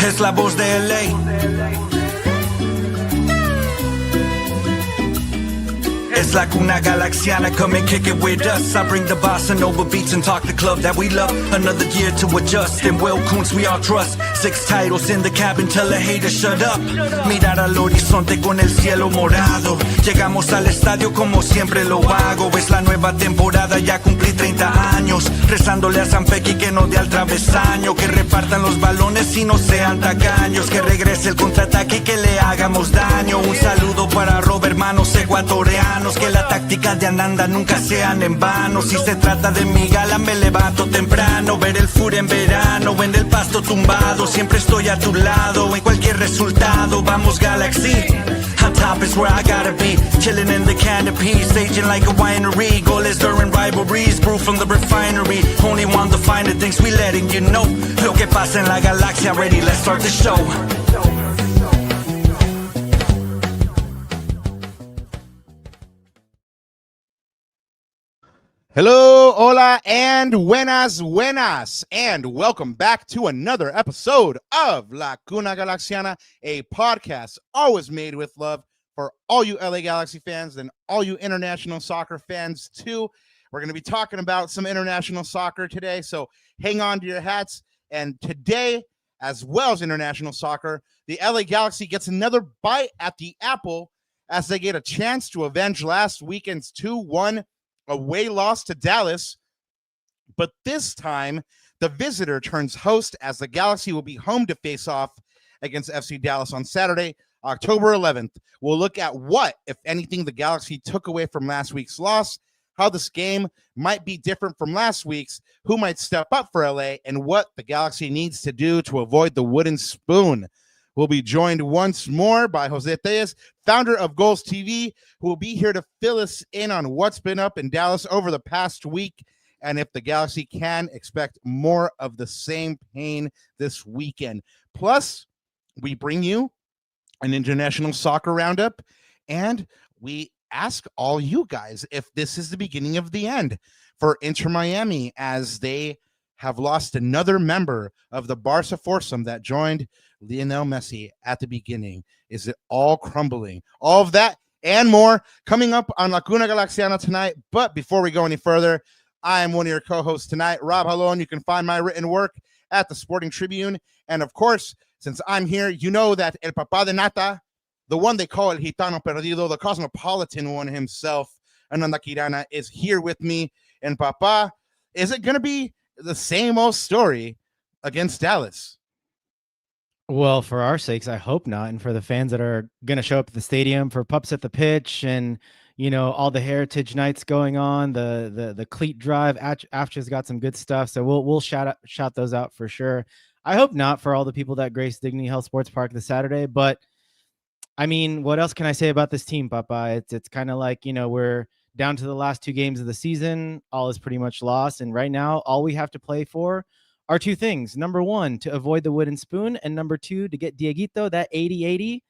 es la voz de LA. It's like una galaxiana, come and kick it with us. I bring the bossa nova beats and talk the club that we love. Another year to adjust, and Will Kuntz we all trust. 6 titles in the cabin, tell the haters shut up. Mirar al horizonte con el cielo morado. Llegamos al estadio como siempre lo hago. Es la nueva temporada, ya cumplí 30 años. Rezándole a San Pequi que no dé al travesaño. Que repartan los balones y no sean tacaños. Que regrese el contraataque y que le hagamos daño. Un saludo para Robert, hermanos ecuatorianos. Que la táctica de Ananda nunca sean en vano. Si se trata de mi gala me levanto temprano. Ver el fur en verano, en el pasto tumbado. Siempre estoy a tu lado, en cualquier resultado. Vamos Galaxy, on top is where I gotta be. Chilling in the canopy, staging like a winery. Goles during rivalries, brew from the refinery. Only want the finer things, we letting you know. Lo que pasa en la galaxia, ready, let's start the show. Hello, hola, and buenas, and welcome back to another episode of La Cuna Galaxiana, a podcast always made with love for all you LA Galaxy fans and all you international soccer fans too. We're going to be talking about some international soccer today, so hang on to your hats. And today, as well as international soccer, the LA Galaxy gets another bite at the apple as they get a chance to avenge last weekend's 2-1 away loss to Dallas, but this time the visitor turns host as the Galaxy will be home to face off against FC Dallas on Saturday, October 11th. We'll look at what, if anything, the Galaxy took away from last week's loss, how this game might be different from last week's, who might step up for LA, and what the Galaxy needs to do to avoid the wooden spoon. We'll be joined once more by José Téllez, founder of Goals TV, who will be here to fill us in on what's been up in Dallas over the past week, and if the Galaxy can expect more of the same pain this weekend. Plus, we bring you an international soccer roundup, and we ask all you guys if this is the beginning of the end for Inter Miami, as they have lost another member of the Barca foursome that joined Lionel Messi at the beginning. Is it all crumbling? All of that and more coming up on La Cuna Galaxiana tonight. But before we go any further, I am one of your co-hosts tonight, Rob Halon. You can find my written work at the Sporting Tribune. And of course, since I'm here, you know that El Papá de Nata, the one they call El Gitano Perdido, the cosmopolitan one himself, Ananda Kirana, is here with me. And Papá, is it going to be the same old story against Dallas? Well, for our sakes, I hope not. And for the fans that are going to show up at the stadium for Pups at the Pitch and, you know, all the heritage nights going on, the cleat drive, AFCHA's got some good stuff. So we'll shout those out for sure. I hope not for all the people that grace Dignity Health Sports Park this Saturday. But I mean, what else can I say about this team, Papa? It's kind of like, you know, we're down to the last 2 games of the season. All is pretty much lost. And right now, all we have to play for are 2 things. Number 1, to avoid the wooden spoon. And number 2, to get Dieguito that 80-80.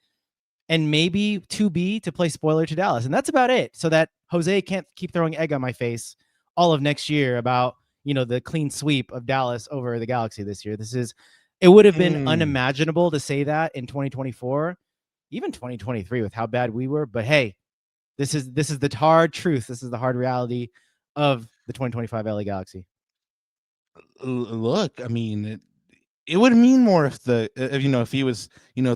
And maybe 2B to play spoiler to Dallas. And that's about it. So that Jose can't keep throwing egg on my face all of next year about, you know, the clean sweep of Dallas over the Galaxy this year. It would have been unimaginable to say that in 2024, even 2023 with how bad we were. But hey, this is the hard truth. This is the hard reality of the 2025 LA Galaxy. Look, I mean, it would mean more if if he was,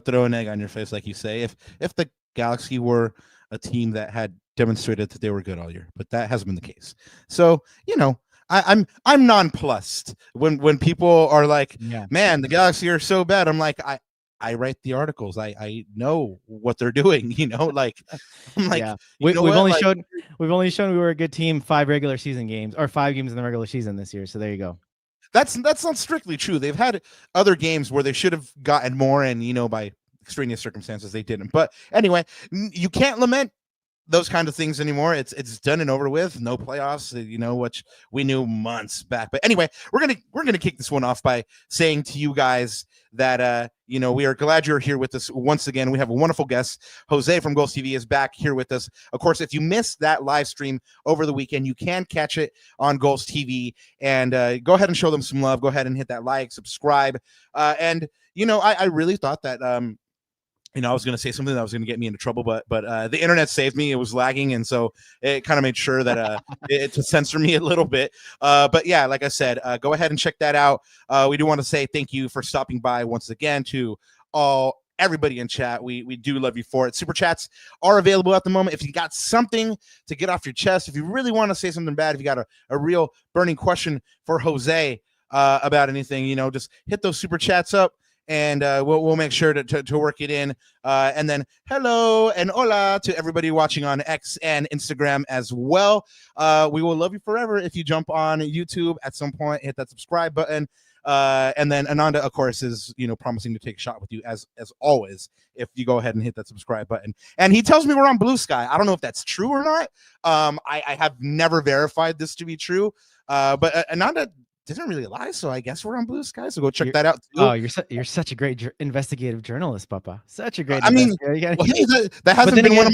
throw an egg on your face, like you say, if the Galaxy were a team that had demonstrated that they were good all year, but that hasn't been the case. So, I'm nonplussed when people are like, man, the Galaxy are so bad. I'm like, I write the articles. I know what they're doing, like I'm like, yeah. We've only shown we were a good team 5 regular season games or 5 games in the regular season this year. So there you go. That's not strictly true. They've had other games where they should have gotten more, and by extraneous circumstances they didn't. But anyway, you can't lament those kind of things anymore. It's done and over with. No playoffs, which we knew months back. But anyway, we're gonna kick this one off by saying to you guys that we are glad you're here with us once again. We have a wonderful guest. Jose from Goals TV is back here with us. Of course, if you missed that live stream over the weekend, you can catch it on Goals TV, and go ahead and show them some love. Go ahead and hit that like, subscribe, and I really thought that I was going to say something that was going to get me into trouble, but the internet saved me. It was lagging, and so it kind of made sure that it to censor me a little bit. But yeah, like I said, go ahead and check that out. We do want to say thank you for stopping by once again to everybody in chat. We do love you for it. Super chats are available at the moment. If you got something to get off your chest, if you really want to say something bad, if you got a real burning question for Jose about anything, just hit those super chats up. And we'll make sure to work it in. And then hello and hola to everybody watching on X and Instagram as well. We will love you forever if you jump on YouTube at some point, hit that subscribe button. And then Ananda, of course, is promising to take a shot with you as always if you go ahead and hit that subscribe button. And he tells me we're on Blue Sky. I don't know if that's true or not. I have never verified this to be true. But Ananda didn't really lie, so I guess we're on Blue Sky. So go check that out too. Oh, you're such a great investigative journalist, Papa. Such a great. Well, hey, that hasn't been one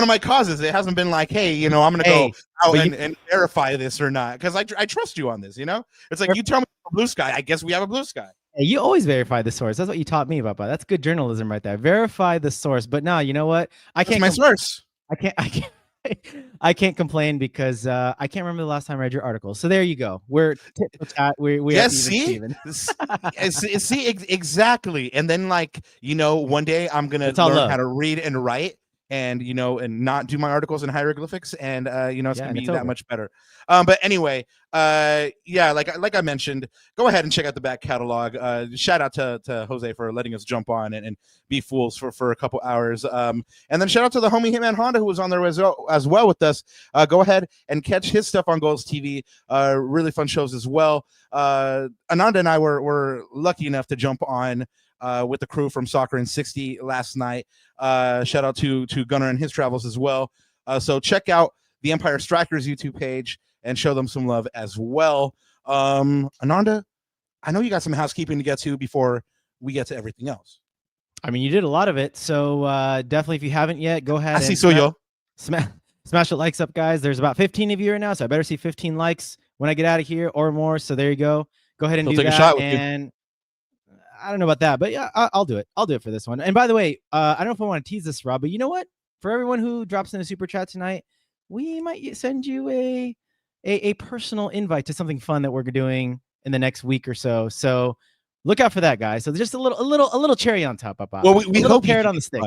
of my causes. It hasn't been like, hey, I'm gonna go out and verify this or not, because I trust you on this. It's like you tell me Blue Sky. I guess we have a Blue Sky. Hey, you always verify the source. That's what you taught me, Papa. That's good journalism right there. Verify the source. But now, you know what? That's my source. I can't complain because I can't remember the last time I read your article. So there you go. We're tit for tat. We yes, see, see exactly. And then one day I'm gonna learn how to read and write, and and not do my articles in hieroglyphics, and it's gonna be that much better. But anyway, like I mentioned, go ahead and check out the back catalog. Shout out to Jose for letting us jump on and be fools for a couple hours. And then shout out to the homie Hitman Honda, who was on there as well with us. Go ahead and catch his stuff on Goals TV. Really fun shows as well. Ananda and I were lucky enough to jump on with the crew from Soccer in 60 last night. Shout out to Gunnar and his travels as well. So check out the Empire Strikers YouTube page and show them some love as well. Ananda, I know you got some housekeeping to get to before we get to everything else. I mean, you did a lot of it, so definitely if you haven't yet, go ahead smash the likes up, guys. There's about 15 of you right now, so I better see 15 likes when I get out of here or more. So there you go. Go ahead and do that. A shot with you. I don't know about that, but yeah, I'll do it. I'll do it for this one. And by the way, I don't know if I want to tease this, Rob, but you know what? For everyone who drops in a super chat tonight, we might send you a personal invite to something fun that we're doing in the next week or so. So look out for that, guys. So just a little cherry on top. Well, we hope carrot on the stick.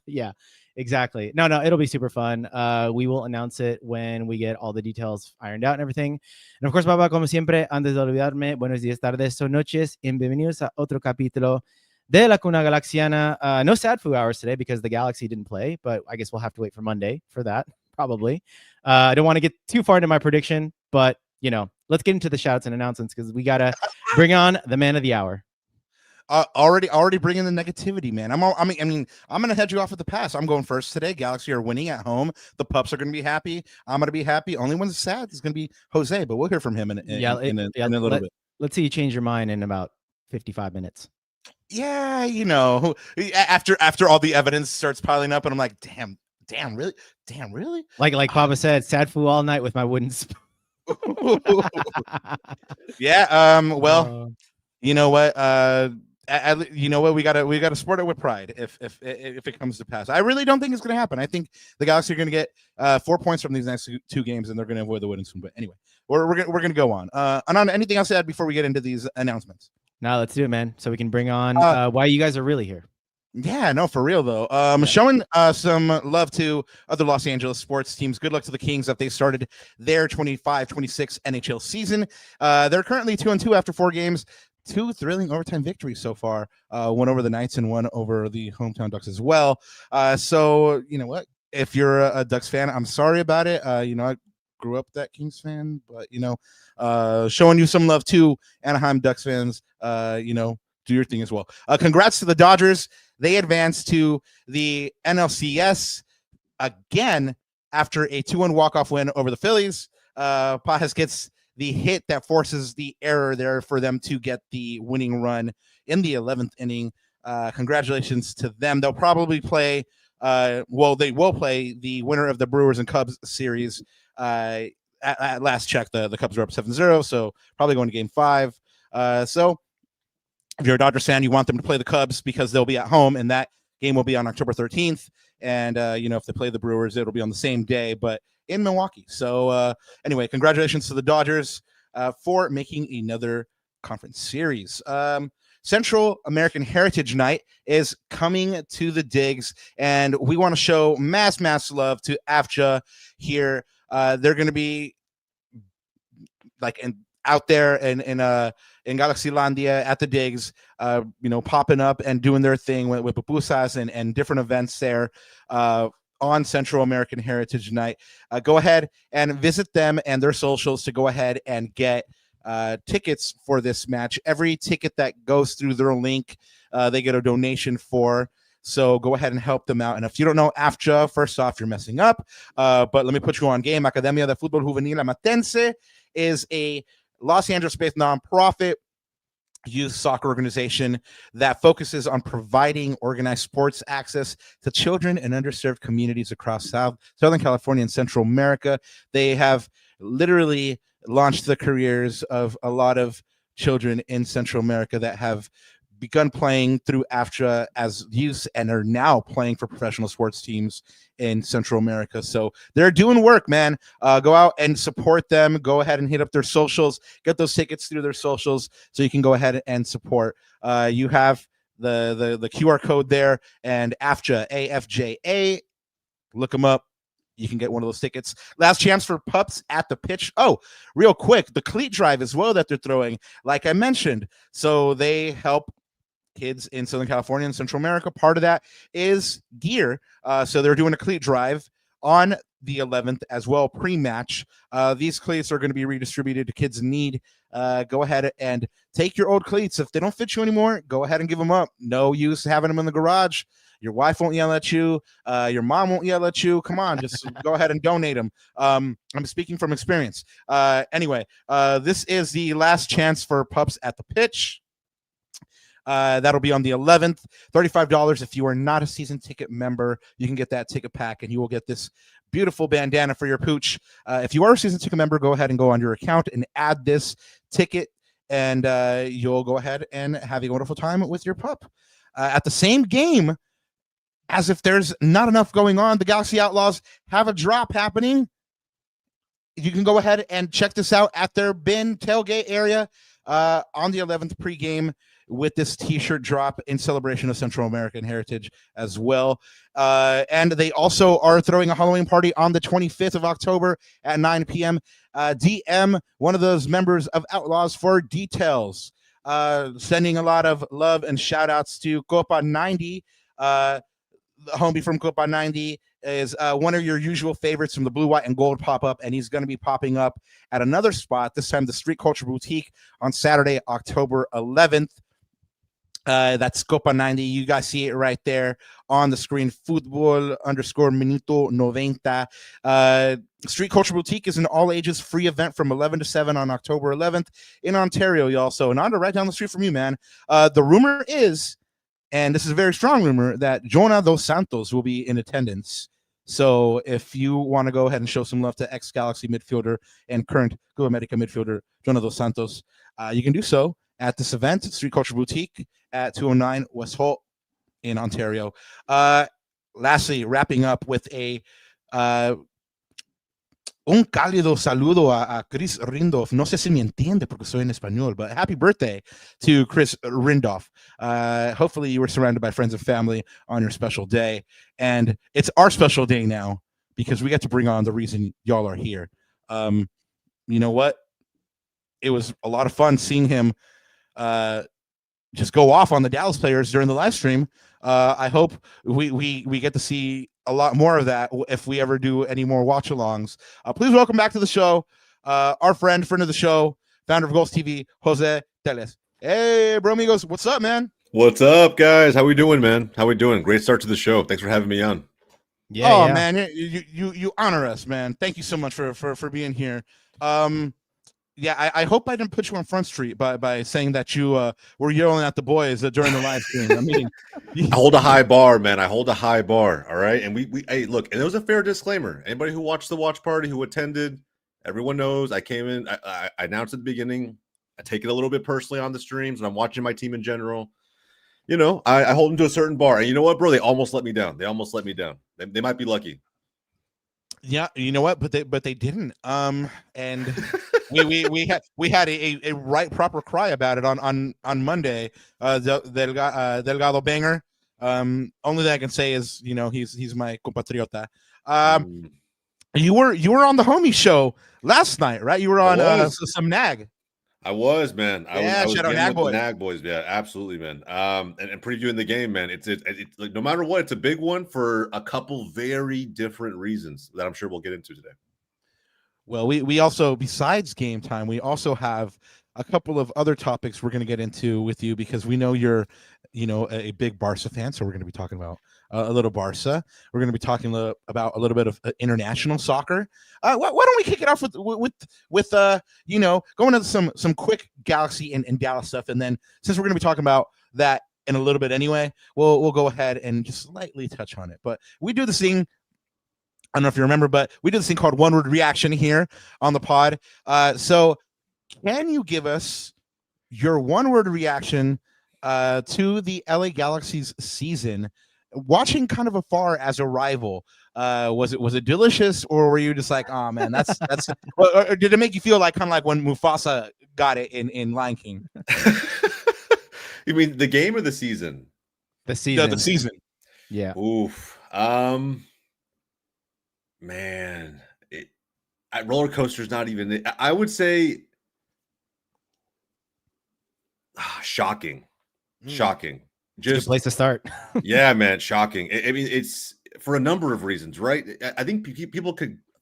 Yeah, exactly. No, it'll be super fun. We will announce it when we get all the details ironed out and everything. And of course, Papa, como siempre, antes de olvidarme, buenos días, tardes o noches, y bienvenidos a otro capítulo de La Cuna Galaxiana. No sad foo hours today because the Galaxy didn't play, but I guess we'll have to wait for Monday for that, probably. I don't want to get too far into my prediction, but let's get into the shouts and announcements because we gotta bring on the man of the hour. Already bringing the negativity, man. I'm gonna head you off at the pass. I'm going first today. Galaxy are winning at home. The pups are gonna be happy. I'm gonna be happy. Only one's sad is gonna be Jose, but we'll hear from him in a little bit. Let's see you change your mind in about 55 minutes. Yeah, after all the evidence starts piling up, and I'm like, damn, really? Like Papa said, sad fool all night with my wooden spoon. Yeah. Well, you know what? We gotta sport it with pride if it comes to pass. I really don't think it's gonna happen. I think the Galaxy are gonna get 4 points from these next two games, and they're gonna avoid the wooden spoon. But anyway, we're gonna go on. Ananda, anything else to add before we get into these announcements? No, let's do it, man. So we can bring on why you guys are really here. Yeah, no, for real though. Showing some love to other Los Angeles sports teams. Good luck to the Kings that they started their 25-26 NHL season. They're currently 2-2 after 4 games. 2 thrilling overtime victories so far. One over the Knights and one over the hometown Ducks as well. So you know what? If you're a Ducks fan, I'm sorry about it. I grew up that Kings fan, but showing you some love too, Anaheim Ducks fans. Do your thing as well. Congrats to the Dodgers. They advanced to the NLCS. again after a 2-1 walk-off win over the Phillies. Paes gets the hit that forces the error there for them to get the winning run in the 11th inning. Congratulations to them. They'll probably play, they will play the winner of the Brewers and Cubs series. At last check, the Cubs are up 7-0, so probably going to game 5. So if you're a Dodgers fan, you want them to play the Cubs because they'll be at home, and that game will be on October 13th. And, if they play the Brewers, it'll be on the same day, but in Milwaukee. So anyway, congratulations to the Dodgers for making another conference series. Central American Heritage Night is coming to the digs, and we want to show mass love to AFJA here. They're going to be like out there in Galaxylandia at the digs, popping up and doing their thing with pupusas and different events there on Central American Heritage Night. Go ahead and visit them and their socials to go ahead and get tickets for this match. Every ticket that goes through their link, they get a donation for. So go ahead and help them out. And if you don't know AFJA, first off, you're messing up. But let me put you on game. Academia de Fútbol Juvenil Amatense is a Los Angeles-based nonprofit youth soccer organization that focuses on providing organized sports access to children in underserved communities across Southern California and Central America. They have literally launched the careers of a lot of children in Central America that have begun playing through AFJA as youth and are now playing for professional sports teams in Central America. So they're doing work, man. Go out and support them. Go ahead and hit up their socials. Get those tickets through their socials so you can go ahead and support. You have the QR code there, and AFJA, AFJA. Look them up. You can get one of those tickets. Last chance for pups at the pitch. Oh, real quick, the cleat drive as well that they're throwing, like I mentioned. So they help kids in Southern California and Central America. Part of that is gear. So they're doing a cleat drive on the 11th as well, pre-match. These cleats are going to be redistributed to kids in need. Go ahead and take your old cleats. If they don't fit you anymore, go ahead and give them up. No use having them in the garage. Your wife won't yell at you. Your mom won't yell at you. Come on, just go ahead and donate them. I'm speaking from experience. Anyway, this is the last chance for pups at the pitch. That'll be on the 11th. $35. If you are not a season ticket member, you can get that ticket pack, and you will get this beautiful bandana for your pooch. If you are a season ticket member, go ahead and go on your account and add this ticket, and you'll go ahead and have a wonderful time with your pup. At the same game, as if there's not enough going on, the Galaxy Outlaws have a drop happening. You can go ahead and check this out at their bin tailgate area on the 11th pregame with this t-shirt drop in celebration of Central American Heritage as well. And they also are throwing a Halloween party on the 25th of October at 9 p.m. DM, one of those members of Outlaws, for details. Sending a lot of love and shout outs to Copa 90. The homie from Copa 90 is one of your usual favorites from the Blue, White, and Gold pop-up, and he's going to be popping up at another spot, this time the Street Culture Boutique on Saturday, October 11th. That's Copa 90. You guys see it right there on the screen. Football_minuto 90. Street Culture Boutique is an all-ages free event from 11 to 7 on October 11th in Ontario, y'all. So, Ananda, right down the street from you, man. The rumor is, and this is a very strong rumor, that Jonah dos Santos will be in attendance. So if you want to go ahead and show some love to ex-Galaxy midfielder and current Club America midfielder Jonah dos Santos, you can do so at this event, Street Culture Boutique at 209 West Holt in Ontario. Lastly, wrapping up with a un cálido saludo a Chris Rindolph. No sé si me entiende porque soy en español, but happy birthday to Chris Rindolph. Hopefully you were surrounded by friends and family on your special day. And it's our special day now because we get to bring on the reason y'all are here. You know what? It was a lot of fun seeing him just go off on the Dallas players during the live stream. I hope we get to see a lot more of that if we ever do any more watch-alongs. Please welcome back to the show our friend of the show, founder of Goals TV, José Téllez. Hey, bro amigos, what's up, man? What's up, guys? How we doing, man? How we doing? Great start to the show. Thanks for having me on. Yeah, Oh yeah. man, you honor us, man. Thank you so much for being here. Yeah, I hope I didn't put you on Front Street by saying that you were yelling at the boys during the live stream. I mean, I hold a high bar, man. I hold a high bar. All right. And we hey, look, and it was a fair disclaimer. Anybody who watched the watch party, who attended, everyone knows I came in. I announced at the beginning. I take it a little bit personally on the streams, and I'm watching my team in general. You know, I hold them to a certain bar. And you know what, bro? They almost let me down. They almost let me down. They might be lucky. yeah, you know what? But they didn't. And we had a right proper cry about it on Monday. Delgado banger. Only thing I can say is, you know, he's my compatriota. You were on the homie show last night, right? You were on some nag. I was, man. I was shout out getting Nag with Boys. the Nag Boys. Yeah, absolutely, man. And previewing the game, man. It's like, no matter what, it's a big one for a couple very different reasons that I'm sure we'll get into today. Well, we also, besides game time, we also have a couple of other topics we're going to get into with you, because we know you're, you know, a big Barca fan. So we're going to be talking about a little Barca. We're going to be talking about a little bit of international soccer. Why don't we kick it off with you know, going into some quick Galaxy and Dallas stuff, and then since we're going to be talking about that in a little bit anyway, we'll go ahead and just slightly touch on it. But we do this thing. I don't know if you remember, but we do this thing called one word reaction here on the pod. So can you give us your one word reaction to the LA Galaxy's season, watching kind of afar as a rival? Was it delicious, or were you just like, oh man, that's or did it make you feel like kind of like when Mufasa got it in Lion King? You mean the game or the season? The season. The season. Yeah. Oof. Man, roller coaster's not even. I would say shocking. Shocking. Just a good place to start. Yeah, man, shocking. I mean, it's for a number of reasons, right? I think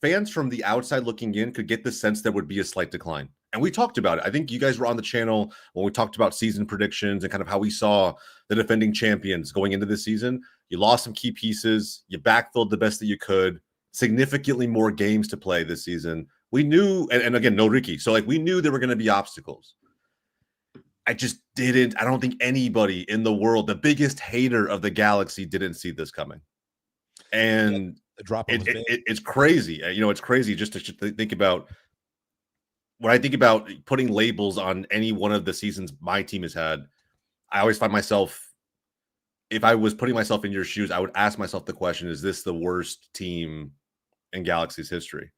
fans from the outside looking in could get the sense there would be a slight decline. And we talked about it. I think you guys were on the channel when we talked about season predictions and kind of how we saw the defending champions going into the season. You lost some key pieces. You backfilled the best that you could. Significantly more games to play this season. We knew, and again, no Ricky. So like we knew there were going to be obstacles. I don't think anybody in the world, the biggest hater of the Galaxy, didn't see this coming. And the drop it's crazy. You know, it's crazy just to think about. When I think about putting labels on any one of the seasons my team has had, I always find myself, if I was putting myself in your shoes, I would ask myself the question, is this the worst team in Galaxy's history?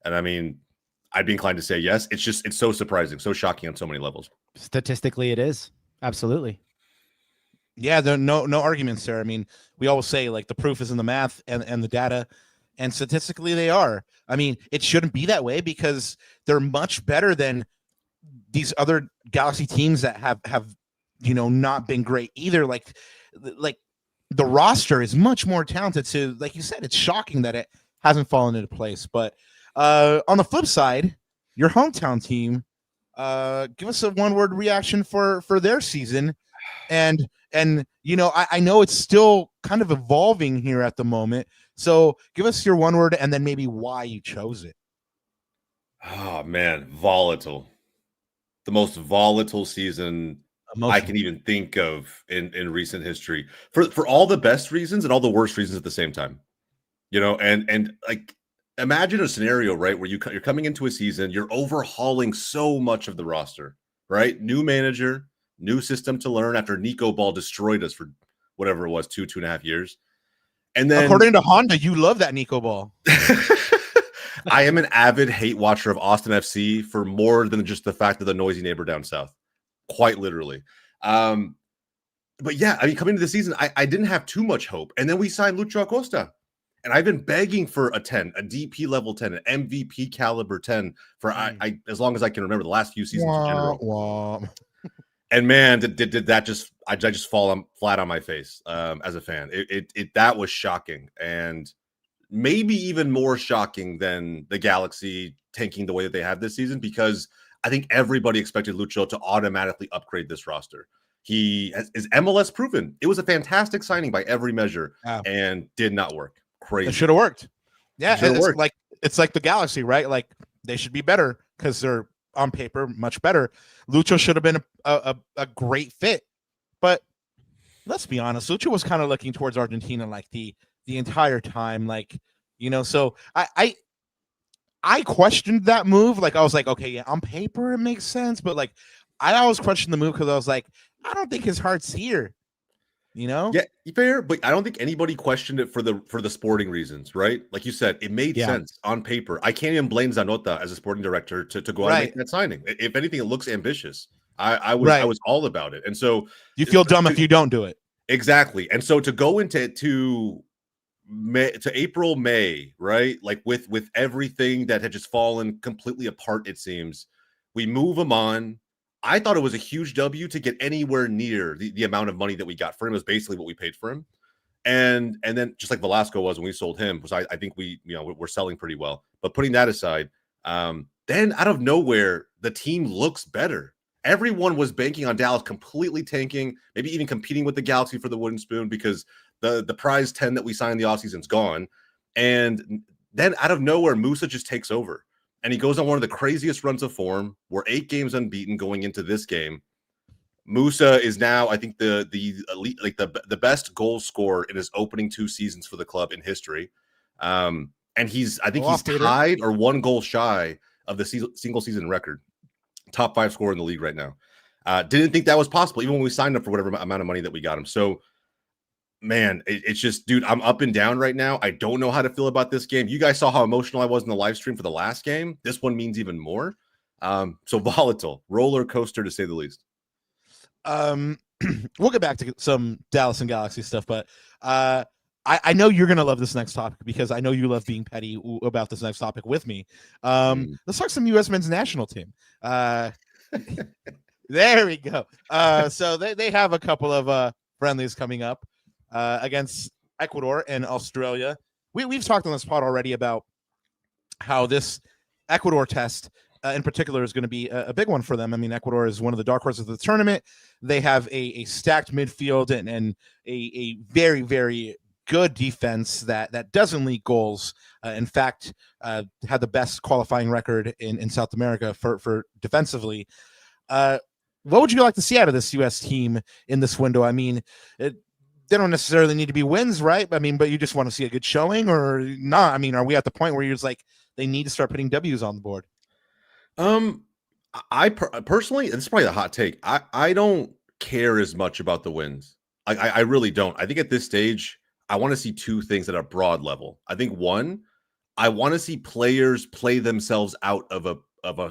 And I mean, I'd be inclined to say yes. It's so surprising, so shocking on so many levels. Statistically, it is. Absolutely. Yeah, there are no arguments there. I mean, we always say like the proof is in the math and the data, and statistically they are. I mean, it shouldn't be that way because they're much better than these other Galaxy teams that have you know, not been great either. Like the roster is much more talented. So like you said, it's shocking that it hasn't fallen into place. But on the flip side, your hometown team, give us a one-word reaction for their season. And you know, I know it's still kind of evolving here at the moment. So give us your one word and then maybe why you chose it. Oh man, volatile. The most volatile season I can even think of in recent history, for all the best reasons and all the worst reasons at the same time. You know, and like imagine a scenario, right, where you're coming into a season, you're overhauling so much of the roster, right? New manager, new system to learn after Nico Ball destroyed us for whatever it was, 2.5 years. And then according to Honda, you love that Nico Ball. I am an avid hate watcher of Austin FC for more than just the fact of the noisy neighbor down south. Quite literally. But yeah, I mean, coming into the season, I didn't have too much hope. And then we signed Lucho Acosta. And I've been begging for a 10, a DP level 10, an MVP caliber 10 for I as long as I can remember, the last few seasons in general. And man, did that just I just fall flat on my face as a fan. It that was shocking, and maybe even more shocking than the Galaxy tanking the way that they have this season, because I think everybody expected Lucho to automatically upgrade this roster. He is MLS proven. It was a fantastic signing by every measure and did not work. crazy. It should have worked. Yeah, Should've it's like the Galaxy, right? Like they should be better because they're on paper much better. Lucho should have been a great fit, but let's be honest, Lucho was kind of looking towards Argentina like the entire time, like, you know. So I questioned that move. Like I was like, okay, yeah, on paper it makes sense, but like I always questioned the move because I was like, I don't think his heart's here. You know? Yeah, fair, but I don't think anybody questioned it for the sporting reasons, right? Like you said, it made sense on paper. I can't even blame Zanota as a sporting director to go out and make that signing. If anything, it looks ambitious. I was all about it. And so you feel dumb if you don't do it. Exactly. And so to go into April, May, right? Like with everything that had just fallen completely apart, it seems, we move him on. I thought it was a huge W to get anywhere near the amount of money that we got for him. It was basically what we paid for him. And then just like Velasco was when we sold him, because I think we're selling pretty well. But putting that aside, then out of nowhere, the team looks better. Everyone was banking on Dallas completely tanking, maybe even competing with the Galaxy for the wooden spoon because the prize 10 that we signed in the offseason is gone. And then out of nowhere, Musa just takes over. And he goes on one of the craziest runs of form. We're 8 games unbeaten going into this game. Musa is now, I think, the elite, like the best goal scorer in his opening 2 seasons for the club in history. And he's tied or 1 goal shy of the single season record. Top 5 scorer in the league right now. Didn't think that was possible, even when we signed up for whatever amount of money that we got him. So, man, it's just, dude, I'm up and down right now. I don't know how to feel about this game. You guys saw how emotional I was in the live stream for the last game. This one means even more. So volatile, roller coaster to say the least. We'll get back to some Dallas and Galaxy stuff, but I know you're gonna love this next topic because I know you love being petty about this next topic with me. Let's talk some U.S. men's national team. There we go. So they have a couple of friendlies coming up against Ecuador and Australia. We've talked on this pod already about how this Ecuador test in particular is going to be a big one for them. I mean, Ecuador is one of the dark horses of the tournament. They have a stacked midfield and a very, very good defense that doesn't leak goals. In fact, had the best qualifying record in South America for defensively. What would you like to see out of this U.S. team in this window? I mean, they don't necessarily need to be wins, right? I mean, but you just want to see a good showing or not? I mean, are we at the point where you're just like, they need to start putting W's on the board? I personally, this is probably a hot take. I don't care as much about the wins. I really don't. I think at this stage, I want to see 2 things at a broad level. I think one, I want to see players play themselves out of a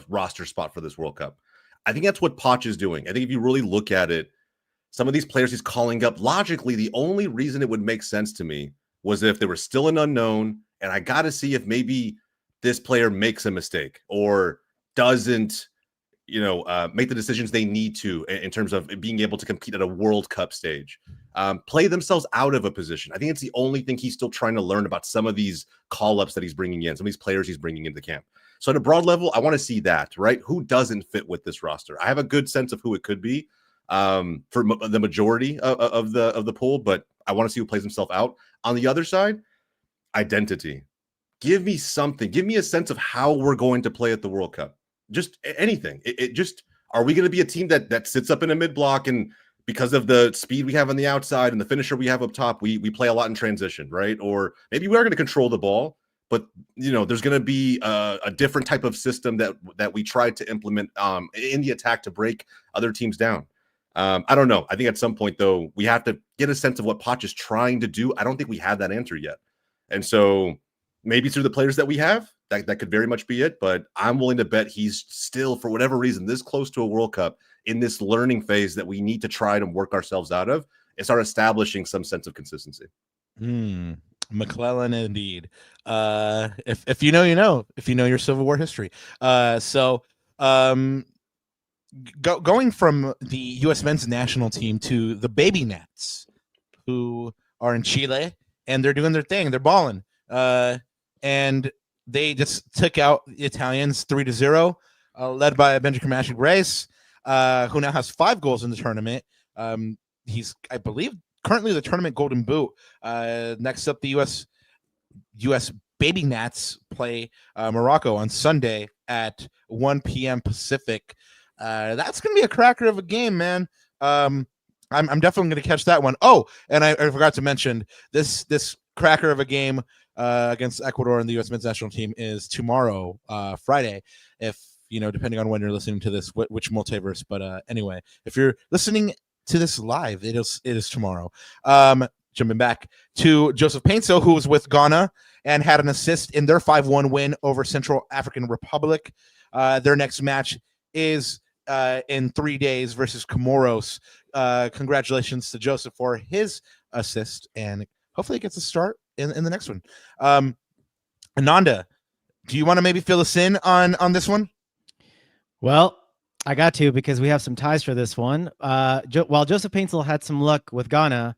roster spot for this World Cup. I think that's what Poch is doing. I think if you really look at it, some of these players he's calling up, logically, the only reason it would make sense to me was if they were still an unknown, and I got to see if maybe this player makes a mistake or doesn't, make the decisions they need to in terms of being able to compete at a World Cup stage, play themselves out of a position. I think it's the only thing he's still trying to learn about some of these call-ups that he's bringing in, some of these players he's bringing into camp. So at a broad level, I want to see that, right? Who doesn't fit with this roster? I have a good sense of who it could be for the majority of the pool, but I want to see who plays himself out. On the other side, identity. Give me something. Give me a sense of how we're going to play at the World Cup. Just anything. Are we going to be a team that sits up in a mid block and because of the speed we have on the outside and the finisher we have up top, we play a lot in transition, right? Or maybe we are going to control the ball, but there's going to be a different type of system that we try to implement in the attack to break other teams down. I don't know. I think at some point though, we have to get a sense of what Poch is trying to do. I don't think we have that answer yet, and so maybe through the players that we have, that could very much be it. But I'm willing to bet he's still, for whatever reason, this close to a World Cup in this learning phase that we need to try to work ourselves out of and start establishing some sense of consistency. McClellan, indeed. If you know, if you know your Civil War history. Going from the U.S. men's national team to the Baby Nats, who are in Chile, and they're doing their thing. They're balling. And they just took out the Italians 3-0, led by Benjamin Grace, who now has 5 goals in the tournament. He's, I believe, currently the tournament Golden Boot. Next up, the U.S. U.S. Baby Nats play Morocco on Sunday at 1 p.m. Pacific. That's going to be a cracker of a game, man. I'm definitely going to catch that one. Oh, and I forgot to mention this cracker of a game against Ecuador and the U.S. men's national team is tomorrow, Friday. If depending on when you're listening to this, which multiverse. But anyway, if you're listening to this live, it is tomorrow. Jumping back to José Paintsil, who was with Ghana and had an assist in their 5-1 win over Central African Republic. Their next match is in 3 days versus Comoros. Congratulations to Joseph for his assist, and hopefully it gets a start in the next one. Ananda, do you want to maybe fill us in on this one? Well, I got to, because we have some ties for this one. While José Paintsil had some luck with Ghana,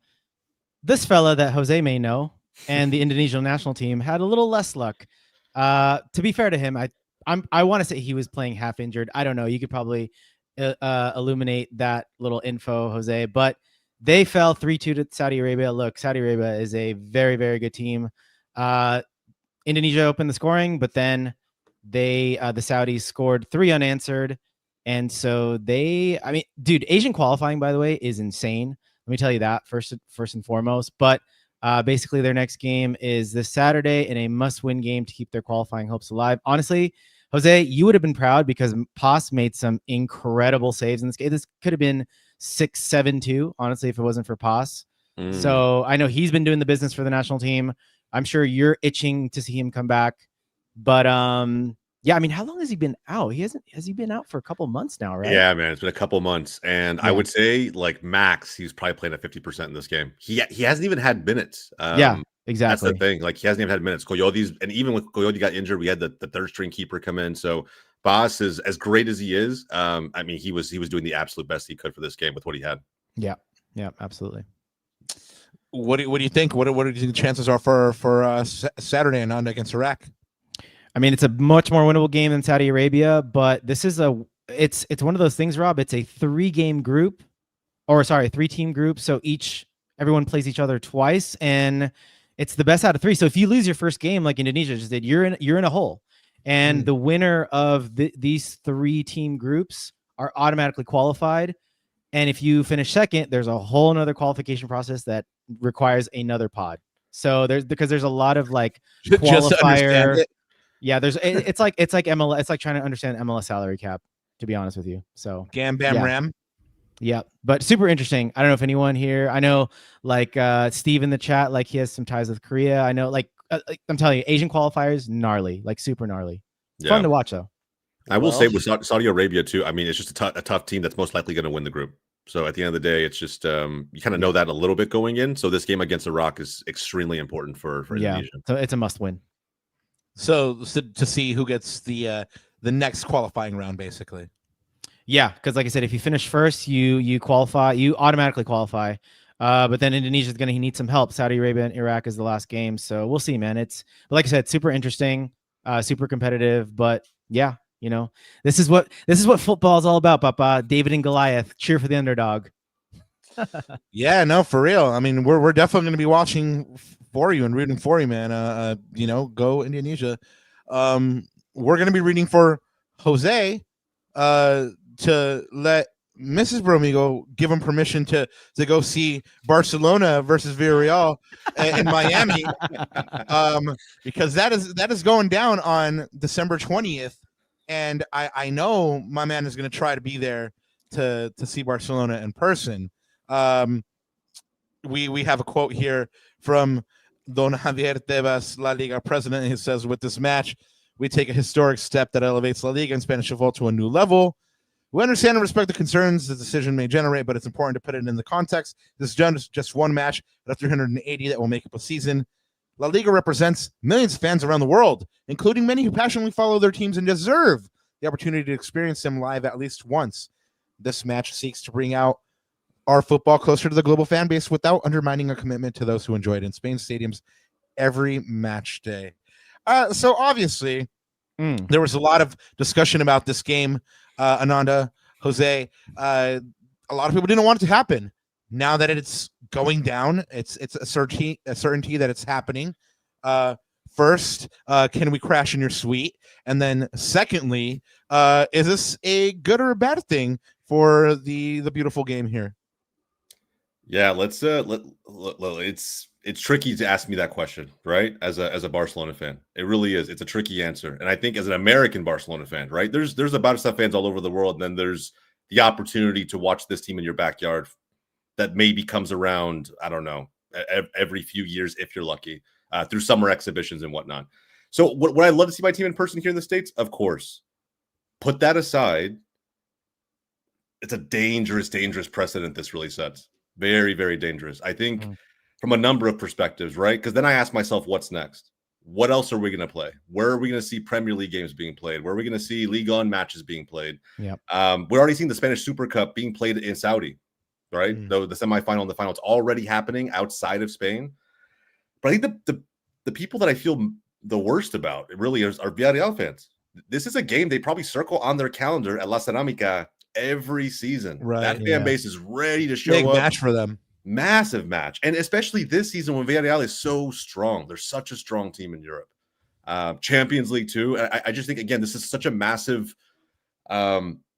this fella that Jose may know and the Indonesian national team had a little less luck. To be fair to him, I want to say he was playing half injured. I don't know. You could probably illuminate that little info, Jose. But they fell 3-2 to Saudi Arabia. Look, Saudi Arabia is a very, very good team. Indonesia opened the scoring, but then the Saudis scored 3 unanswered. And so dude, Asian qualifying, by the way, is insane. Let me tell you that first and foremost. But basically, their next game is this Saturday in a must-win game to keep their qualifying hopes alive. Honestly, Jose, you would have been proud because Paes made some incredible saves in this game. This could have been 6-7-2, honestly, if it wasn't for Paes. So I know he's been doing the business for the national team. I'm sure you're itching to see him come back. But yeah, I mean, how long has he been out? Has he been out for a couple months now, right? Yeah, man, it's been a couple months, and I would say like max, he's probably playing at 50% in this game. He hasn't even had minutes. Yeah, exactly. That's the thing. Like he hasn't even had minutes. Coyotes, and even when Coyote got injured, we had the third string keeper come in. So Paes is as great as he is. I mean, he was doing the absolute best he could for this game with what he had. Yeah, absolutely. What do you think? What do you think the chances are for Saturday and against Iraq? I mean, it's a much more winnable game than Saudi Arabia, but this is it's one of those things, Rob. It's a 3-team group. So everyone plays each other twice, and it's the best out of 3. So if you lose your first game, like Indonesia just did, you're in a hole. And the winner of these 3-team groups are automatically qualified. And if you finish second, there's a whole nother qualification process that requires another pod. So there's a lot of like qualifier. Yeah, it's like MLS. It's like trying to understand MLS salary cap, to be honest with you. So Ram. Yeah, but super interesting. I don't know if anyone here. I know like Steve in the chat, like he has some ties with Korea. I know like I'm telling you, Asian qualifiers, gnarly, like super gnarly. Fun to watch though. I will say with Saudi Arabia too. I mean, it's just a tough team that's most likely going to win the group. So at the end of the day, it's just you kind of know that a little bit going in. So this game against Iraq is extremely important for Indonesia. So it's a must win. So to see who gets the next qualifying round, basically. Yeah, because like I said, if you finish first, you qualify, you automatically qualify. But then Indonesia's going to need some help. Saudi Arabia and Iraq is the last game, so we'll see, man. But like I said, super interesting, super competitive. But yeah, this is what football is all about, Papa. David and Goliath, cheer for the underdog. Yeah, no, for real. I mean, we're definitely going to be watching for you and rooting for you, man. Go Indonesia. We're going to be rooting for Jose to let Mrs. Bromigo give him permission to go see Barcelona versus Villarreal in Miami, because that is going down on December 20th, and I know my man is going to try to be there to see Barcelona in person. We have a quote here from Don Javier Tebas, La Liga president. He says, "With this match, we take a historic step that elevates La Liga and Spanish football to a new level. We understand and respect the concerns the decision may generate, but it's important to put it in the context. This is just one match out of 380 that will make up a season. La Liga represents millions of fans around the world, including many who passionately follow their teams and deserve the opportunity to experience them live at least once. This match seeks to bring out our football closer to the global fan base without undermining our commitment to those who enjoy it in Spain's stadiums every match day." So obviously, there was a lot of discussion about this game. Ananda, Jose, a lot of people didn't want it to happen. Now that it's going down, it's a certainty that it's happening. First, can we crash in your suite? And then secondly, is this a good or a bad thing for the beautiful game here? Yeah, let's it's tricky to ask me that question, right? As a Barcelona fan. It really is. It's a tricky answer. And I think as an American Barcelona fan, right? There's a bunch of fans all over the world, and then there's the opportunity to watch this team in your backyard that maybe comes around, I don't know, every few years if you're lucky, through summer exhibitions and whatnot. So would I love to see my team in person here in the States? Of course. Put that aside, it's a dangerous precedent this really sets. Very, very dangerous. I think from a number of perspectives, right? Because then I ask myself, what's next? What else are we going to play? Where are we going to see Premier League games being played? Where are we going to see Liga matches being played? Yep. We're already seeing the Spanish Super Cup being played in Saudi, right? Though the semifinal and the final, it's already happening outside of Spain. But I think the people that I feel the worst about, it really are Villarreal fans. This is a game they probably circle on their calendar at La Ceramica every season. Right. That fan base is ready to show Big up. match for them. Massive match. And especially this season when Villarreal is so strong. They're such a strong team in Europe. Champions League too. I just think, again, this is such a massive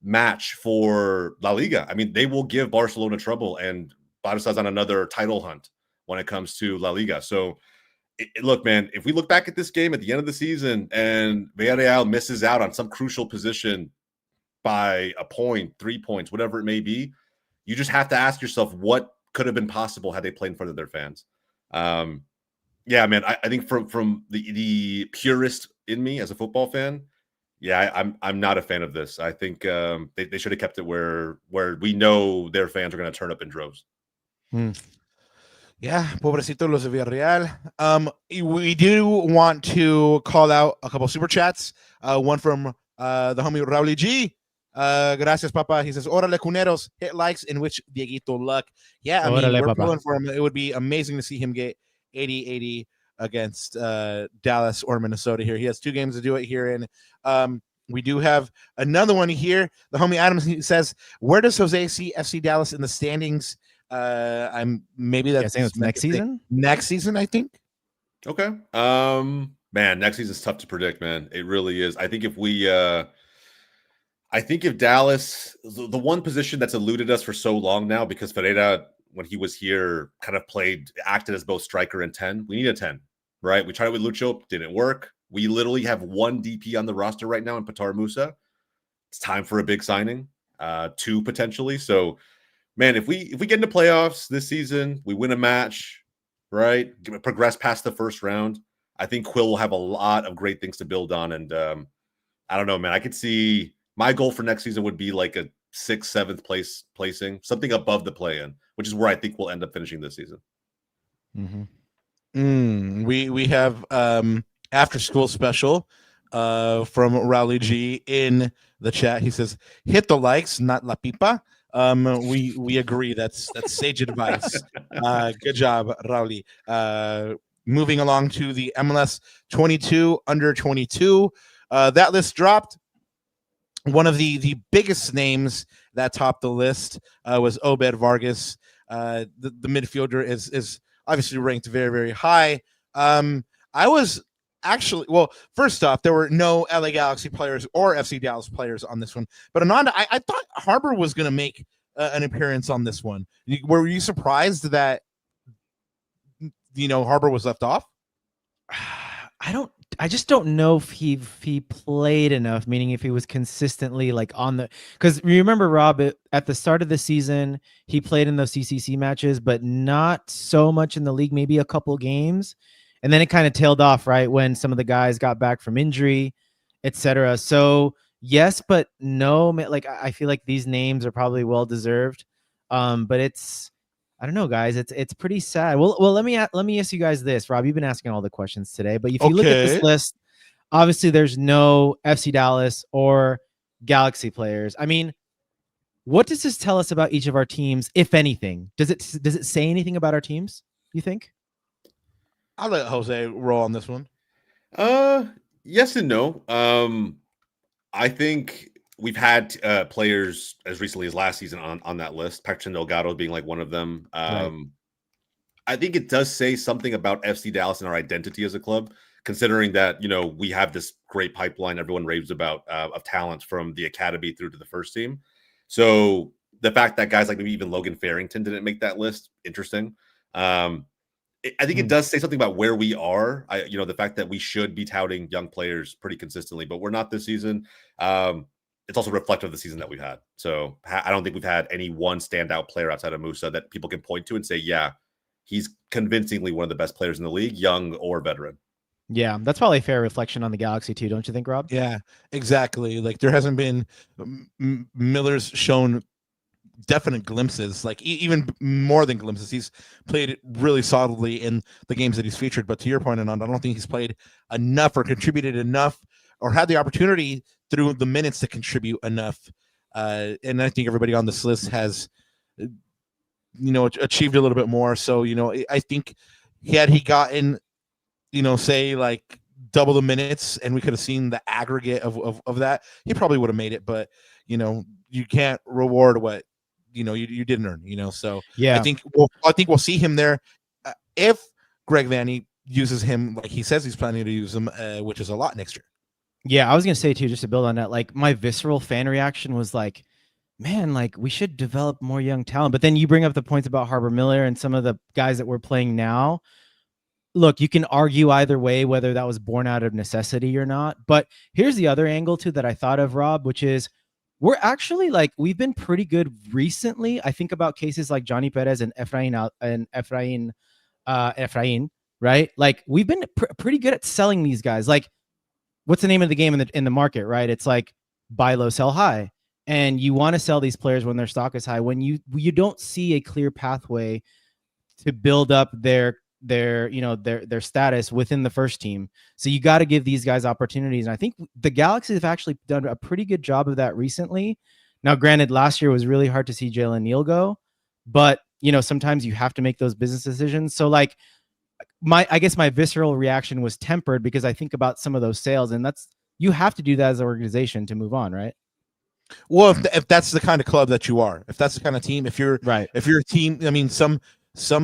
match for La Liga. I mean, they will give Barcelona trouble, and Barca's on another title hunt when it comes to La Liga. So look, man, if we look back at this game at the end of the season and Villarreal misses out on some crucial position by a point, 3 points, whatever it may be, you just have to ask yourself what could have been possible had they played in front of their fans. Yeah, man, I think from the purist in me as a football fan, yeah, I'm not a fan of this. I think they should have kept it where we know their fans are going to turn up in droves. Yeah, pobrecito los de Villarreal. We do want to call out a couple super chats. One from the homie Rauli G. Gracias, Papa. He says, Órale, cuneros, hit likes in which Dieguito luck. Yeah, I mean, Órale, we're Papa. pulling for him. It would be amazing to see him get 80-80 against Dallas or Minnesota here. He has 2 games to do it here. And we do have another one here. The homie Adams, he says, where does Jose see FC Dallas in the standings? I'm maybe that's next season. Next season, I think. Okay. Man, next season's tough to predict, man. It really is. I think if Dallas, the one position that's eluded us for so long now, because Ferreira, when he was here, kind of acted as both striker and 10. We need a 10, right? We tried it with Lucho, didn't work. We literally have 1 DP on the roster right now in Petar Musa. It's time for a big signing, 2 potentially. So, man, if we get into playoffs this season, we win a match, right? Progress past the first round. I think Quill will have a lot of great things to build on. And I don't know, man. I could see my goal for next season would be like a 6th, 7th placing, something above the play-in, which is where I think we'll end up finishing this season. We have after school special from Rowley G in the chat. He says, hit the likes, not la pipa. We agree. That's sage advice. Good job, Rowley. Moving along to the MLS 22 under 22. That list dropped. One of the biggest names that topped the list was Obed Vargas. The midfielder is obviously ranked very, very high. I was actually, well, first off, there were no LA Galaxy players or FC Dallas players on this one. But Ananda, I thought Harbor was going to make an appearance on this one. Were you surprised that, Harbor was left off? I just don't know if he played enough, meaning if he was consistently like on the, because remember, Rob, at the start of the season, he played in those CCC matches, but not so much in the league, maybe a couple games. And then it kind of tailed off, right, when some of the guys got back from injury, etc. So yes, but no, like I feel like these names are probably well deserved. But I don't know, guys. It's pretty sad. Well, let me ask you guys this, Rob. You've been asking all the questions today, but if you look at this list, obviously there's no FC Dallas or Galaxy players. I mean, what does this tell us about each of our teams, if anything? Does it say anything about our teams, you think? I'll let Jose roll on this one. Yes and no. I think we've had players as recently as last season on that list, Patrick Delgado being like one of them. Right. I think it does say something about FC Dallas and our identity as a club, considering that, we have this great pipeline everyone raves about of talent from the academy through to the first team. So the fact that guys like maybe even Logan Farrington didn't make that list, interesting. I think it does say something about where we are. The fact that we should be touting young players pretty consistently, but we're not this season. It's also reflective of the season that we've had. So I don't think we've had any one standout player outside of Musa that people can point to and say, yeah, he's convincingly one of the best players in the league, young or veteran. Yeah, that's probably a fair reflection on the Galaxy too, don't you think, Rob? Yeah, exactly. Like there hasn't been Miller's shown definite glimpses, like even more than glimpses. He's played really solidly in the games that he's featured. But to your point, Anand, I don't think he's played enough or contributed enough or had the opportunity through the minutes to contribute enough. And I think everybody on this list has, achieved a little bit more. So, I think had he gotten, say like double the minutes and we could have seen the aggregate of that, he probably would have made it. But, you can't reward what, you didn't earn, so yeah, I think we'll see him there if Greg Vanney uses him like he says he's planning to use him, which is a lot next year. Yeah, I was gonna say too, just to build on that, like my visceral fan reaction was like, man, like we should develop more young talent. But then you bring up the points about Harbor Miller and some of the guys that we're playing now. Look, you can argue either way whether that was born out of necessity or not. But here's the other angle too that I thought of, Rob, which is we're actually we've been pretty good recently. I think about cases like Johnny Perez and Efrain, right? Like we've been pretty good at selling these guys. Like, what's the name of the game in the market, right? It's like buy low, sell high, and you want to sell these players when their stock is high. When you don't see a clear pathway to build up their status within the first team. So you got to give these guys opportunities. And I think the Galaxy have actually done a pretty good job of that recently. Now, granted, last year was really hard to see Jalen Neal go, but sometimes you have to make those business decisions. So like I guess my visceral reaction was tempered because I think about some of those sales, and you have to do that as an organization to move on, right? Well, if that's the kind of club that you are, if that's the kind of team, if you're a team, I mean, some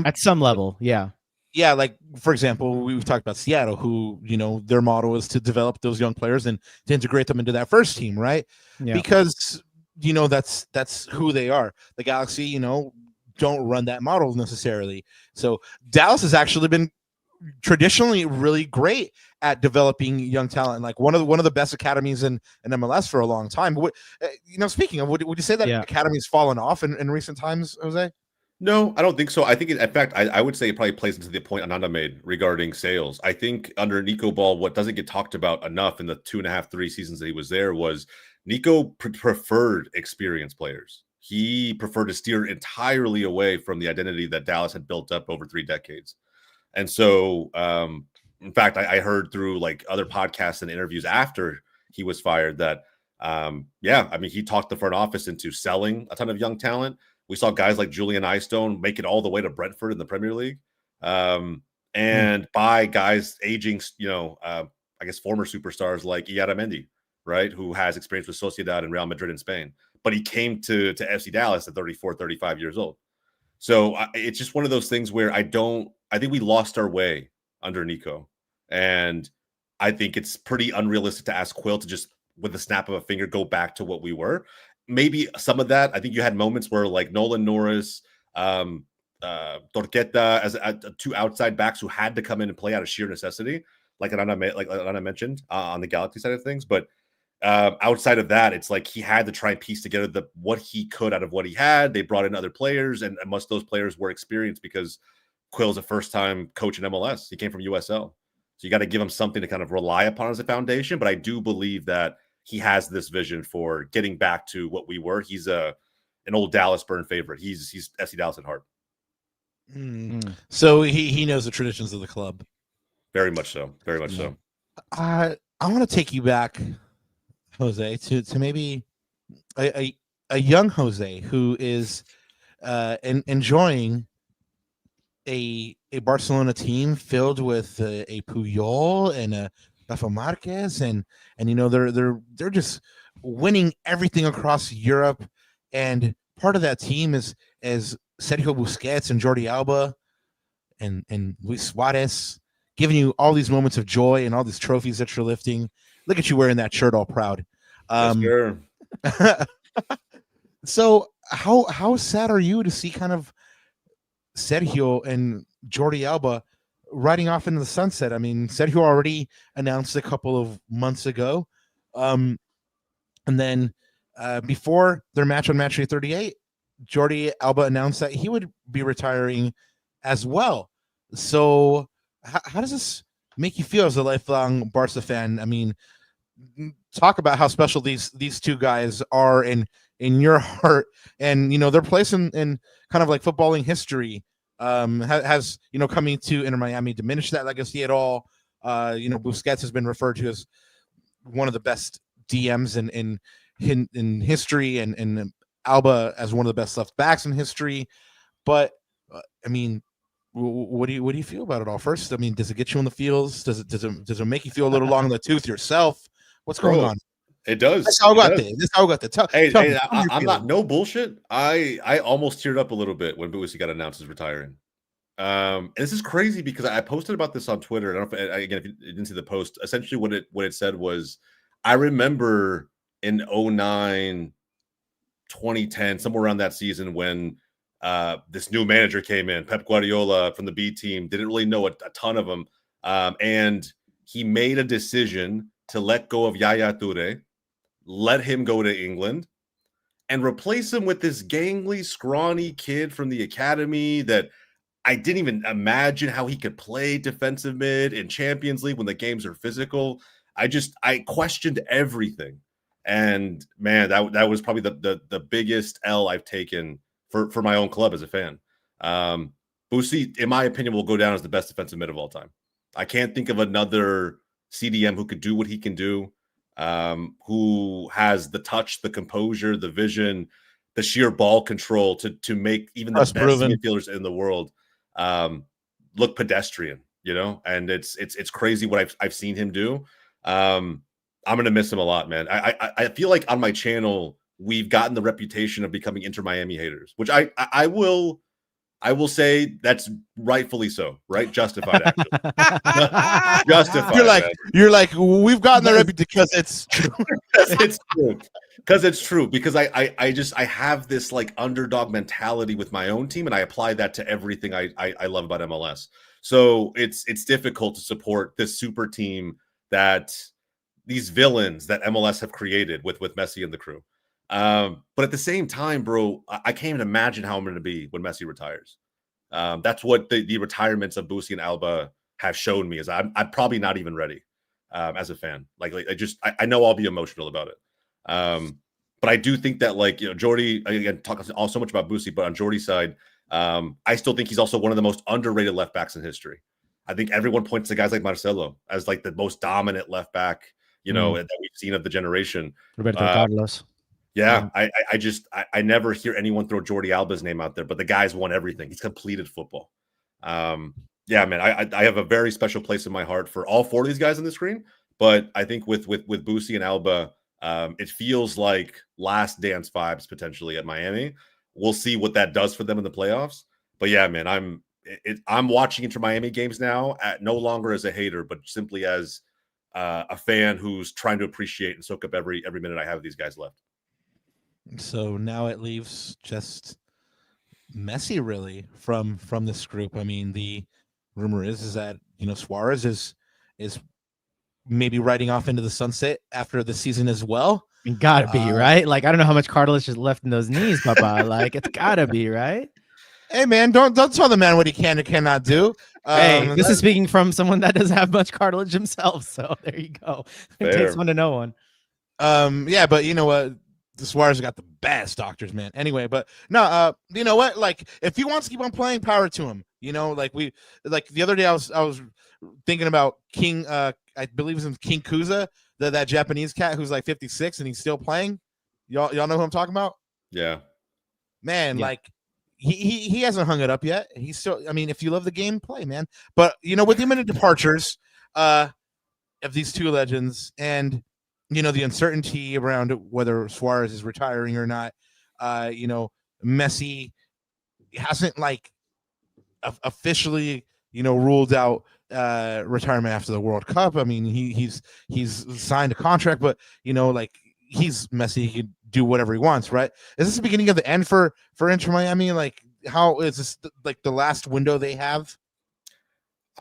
at some level, yeah. Yeah, like for example, we've talked about Seattle, who their model is to develop those young players and to integrate them into that first team, right? Yeah. Because that's who they are. The Galaxy, don't run that model necessarily. So Dallas has actually been traditionally really great at developing young talent, like one of the best academies in MLS for a long time. But speaking of, would you say that academy's fallen off in recent times, Jose? No, I don't think so. I think, in fact, I would say it probably plays into the point Ananda made regarding sales. I think under Nico Ball, what doesn't get talked about enough in the 2.5, 3 seasons that he was there was Nico preferred experienced players. He preferred to steer entirely away from the identity that Dallas had built up over 3 decades. And so, in fact, I heard through like other podcasts and interviews after he was fired that, he talked the front office into selling a ton of young talent. We saw guys like Julian Eystone make it all the way to Brentford in the Premier League, and by guys aging, I guess former superstars like Iaramendi, right, who has experience with Sociedad and Real Madrid in Spain, but he came to FC Dallas at 34, 35 years old. So it's just one of those things where I think we lost our way under Nico, and I think it's pretty unrealistic to ask Quill to just, with the snap of a finger, go back to what we were. Maybe some of that. I think you had moments where like Nolan Norris, Torqueta as 2 outside backs who had to come in and play out of sheer necessity, like Anna mentioned on the Galaxy side of things. But outside of that, it's like he had to try and piece together what he could out of what he had. They brought in other players, and most of those players were experienced because Quill's a first-time coach in MLS. He came from USL. So you got to give him something to kind of rely upon as a foundation. But I do believe that he has this vision for getting back to what we were. He's an old Dallas Burn favorite. He's FC Dallas at heart. So he knows the traditions of the club. Very much so. Very much so. I want to take you back, Jose, to maybe a young Jose who is enjoying a Barcelona team filled with a Puyol and a Rafa Marquez, and they're just winning everything across Europe, and part of that team is Sergio Busquets and Jordi Alba and Luis Suarez giving you all these moments of joy and all these trophies that you're lifting. Look at you wearing that shirt all proud. Sure. So how sad are you to see kind of Sergio and Jordi Alba riding off into the sunset? I mean, Sergio already announced a couple of months ago. And then before their match on match day 38, Jordi Alba announced that he would be retiring as well. So how does this make you feel as a lifelong Barca fan? I mean, talk about how special these two guys are in your heart, and their place in kind of like footballing history. Has coming to Inter Miami diminished that legacy at all? Busquets has been referred to as one of the best DMs in history, and Alba as one of the best left backs in history. But I mean, what do you feel about it all? First, I mean, does it get you in the feels? Does it make you feel a little long in the tooth yourself? What's going on? It does. That's how I got there. That's how I got there. Hey, I'm not no bullshit. I almost teared up a little bit when Busi got announced as retiring. And this is crazy because I posted about this on Twitter. I don't know if you didn't see the post. Essentially, what it said was, I remember in 2009, 2010, somewhere around that season when this new manager came in, Pep Guardiola from the B team, didn't really know a ton of them, and he made a decision to let go of Yaya Toure, let him go to England, and replace him with this gangly, scrawny kid from the academy that I didn't even imagine how he could play defensive mid in Champions League when the games are physical. I questioned everything. And man, that was probably the biggest L I've taken for my own club as a fan. Busi, in my opinion, will go down as the best defensive mid of all time. I can't think of another CDM who could do what he can do, who has the touch, the composure, the vision, the sheer ball control to make even the best midfielders in the world look pedestrian, and it's crazy what I've seen him do. I'm going to miss him a lot, man. I feel like on my channel, we've gotten the reputation of becoming Inter Miami haters, which I will say that's rightfully so, right? Justified, actually. Justified. You're like, we've gotten the reputation because it's true. It's true. Because I have this like underdog mentality with my own team, and I apply that to everything I love about MLS. So it's difficult to support this super team that these villains that MLS have created with Messi and the crew. But at the same time, bro, I can't even imagine how I'm going to be when Messi retires. That's what the retirements of Busi and Alba have shown me, is I'm probably not even ready as a fan. I know I'll be emotional about it. But I do think that Jordi, again, talking so much about Busi, but on Jordi's side, I still think he's also one of the most underrated left backs in history. I think everyone points to guys like Marcelo as like the most dominant left back, that we've seen of the generation. Roberto Carlos. Yeah, I never hear anyone throw Jordi Alba's name out there, but the guy's won everything. He's completed football. Yeah, man, I have a very special place in my heart for all four of these guys on the screen. But I think with Busi and Alba, it feels like last dance vibes potentially at Miami. We'll see what that does for them in the playoffs. But yeah, man, I'm watching Inter Miami games now no longer as a hater, but simply as a fan who's trying to appreciate and soak up every minute I have of these guys left. So now it leaves just Messi really from this group. I mean, the rumor is that Suarez is maybe riding off into the sunset after the season as well. It gotta be, right? Like, I don't know how much cartilage is left in those knees, Papa. Like, it's gotta be, right? Hey, man, don't tell the man what he can and cannot do. Hey, this is speaking from someone that doesn't have much cartilage himself. So there you go. It takes one to know one. Yeah, but you know what? The Suarez got the best doctors, man. Anyway, but no, you know what? Like, if he wants to keep on playing, power to him. Like the other day, I was thinking about King. I believe his name's King Kuza, that Japanese cat who's like 56 and he's still playing. Y'all know who I'm talking about? Yeah, man. Yeah. Like he hasn't hung it up yet. He's still. I mean, if you love the game, play, man. But with the imminent departures of these two legends and the uncertainty around whether Suarez is retiring or not, Messi hasn't officially ruled out retirement after the World Cup. I mean, he's signed a contract, but like he's Messi. He can do whatever he wants, right? Is this the beginning of the end for Inter Miami? Like, how is this like the last window they have?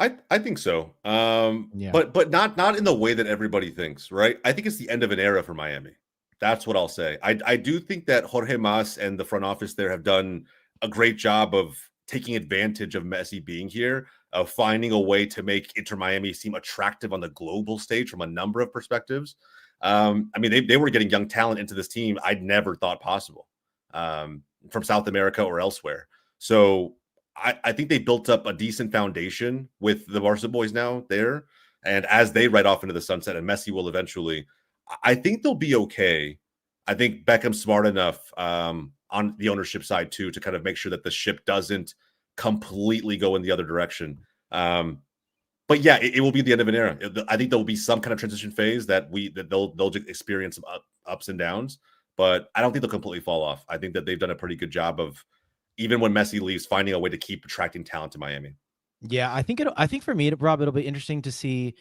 I think so. Yeah. But not in the way that everybody thinks, right? I think it's the end of an era for Miami. That's what I'll say. I do think that Jorge Mas and the front office there have done a great job of taking advantage of Messi being here, of finding a way to make Inter Miami seem attractive on the global stage from a number of perspectives. I mean, they were getting young talent into this team I'd never thought possible from South America or elsewhere. So I think they built up a decent foundation with the Barca boys now there. And as they ride off into the sunset and Messi will eventually, I think they'll be okay. I think Beckham's smart enough on the ownership side too to kind of make sure that the ship doesn't completely go in the other direction. But yeah, it will be the end of an era. I think there will be some kind of transition phase that they'll experience some ups and downs, but I don't think they'll completely fall off. I think that they've done a pretty good job of, even when Messi leaves, finding a way to keep attracting talent to Miami. Yeah, I think for me, Rob, it'll be interesting to see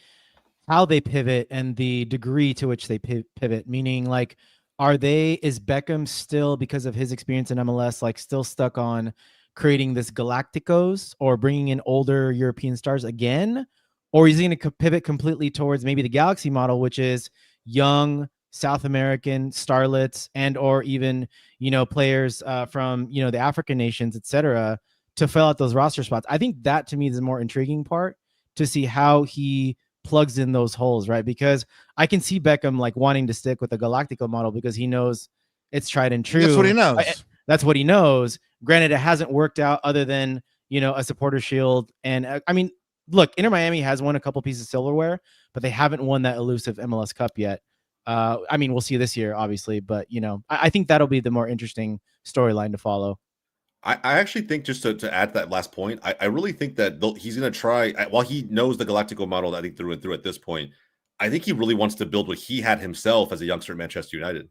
how they pivot and the degree to which they pivot. Meaning, like, is Beckham still, because of his experience in MLS, like still stuck on creating this Galacticos or bringing in older European stars again? Or is he going to pivot completely towards maybe the Galaxy model, which is young South American starlets and or even players from the African nations, etc., to fill out those roster spots? I think that to me is the more intriguing part, to see how he plugs in those holes, right? Because I can see Beckham like wanting to stick with the Galactico model because he knows it's tried and true. That's what he knows. That's what he knows. Granted, it hasn't worked out other than a supporter shield, and I mean, look, Inter Miami has won a couple pieces of silverware, but they haven't won that elusive MLS Cup yet. I mean, we'll see this year, obviously, but I think that'll be the more interesting storyline to follow. I actually think, just to add that last point, I really think that he's going to try, while he knows the Galactico model, I think through and through at this point, I think he really wants to build what he had himself as a youngster at Manchester United.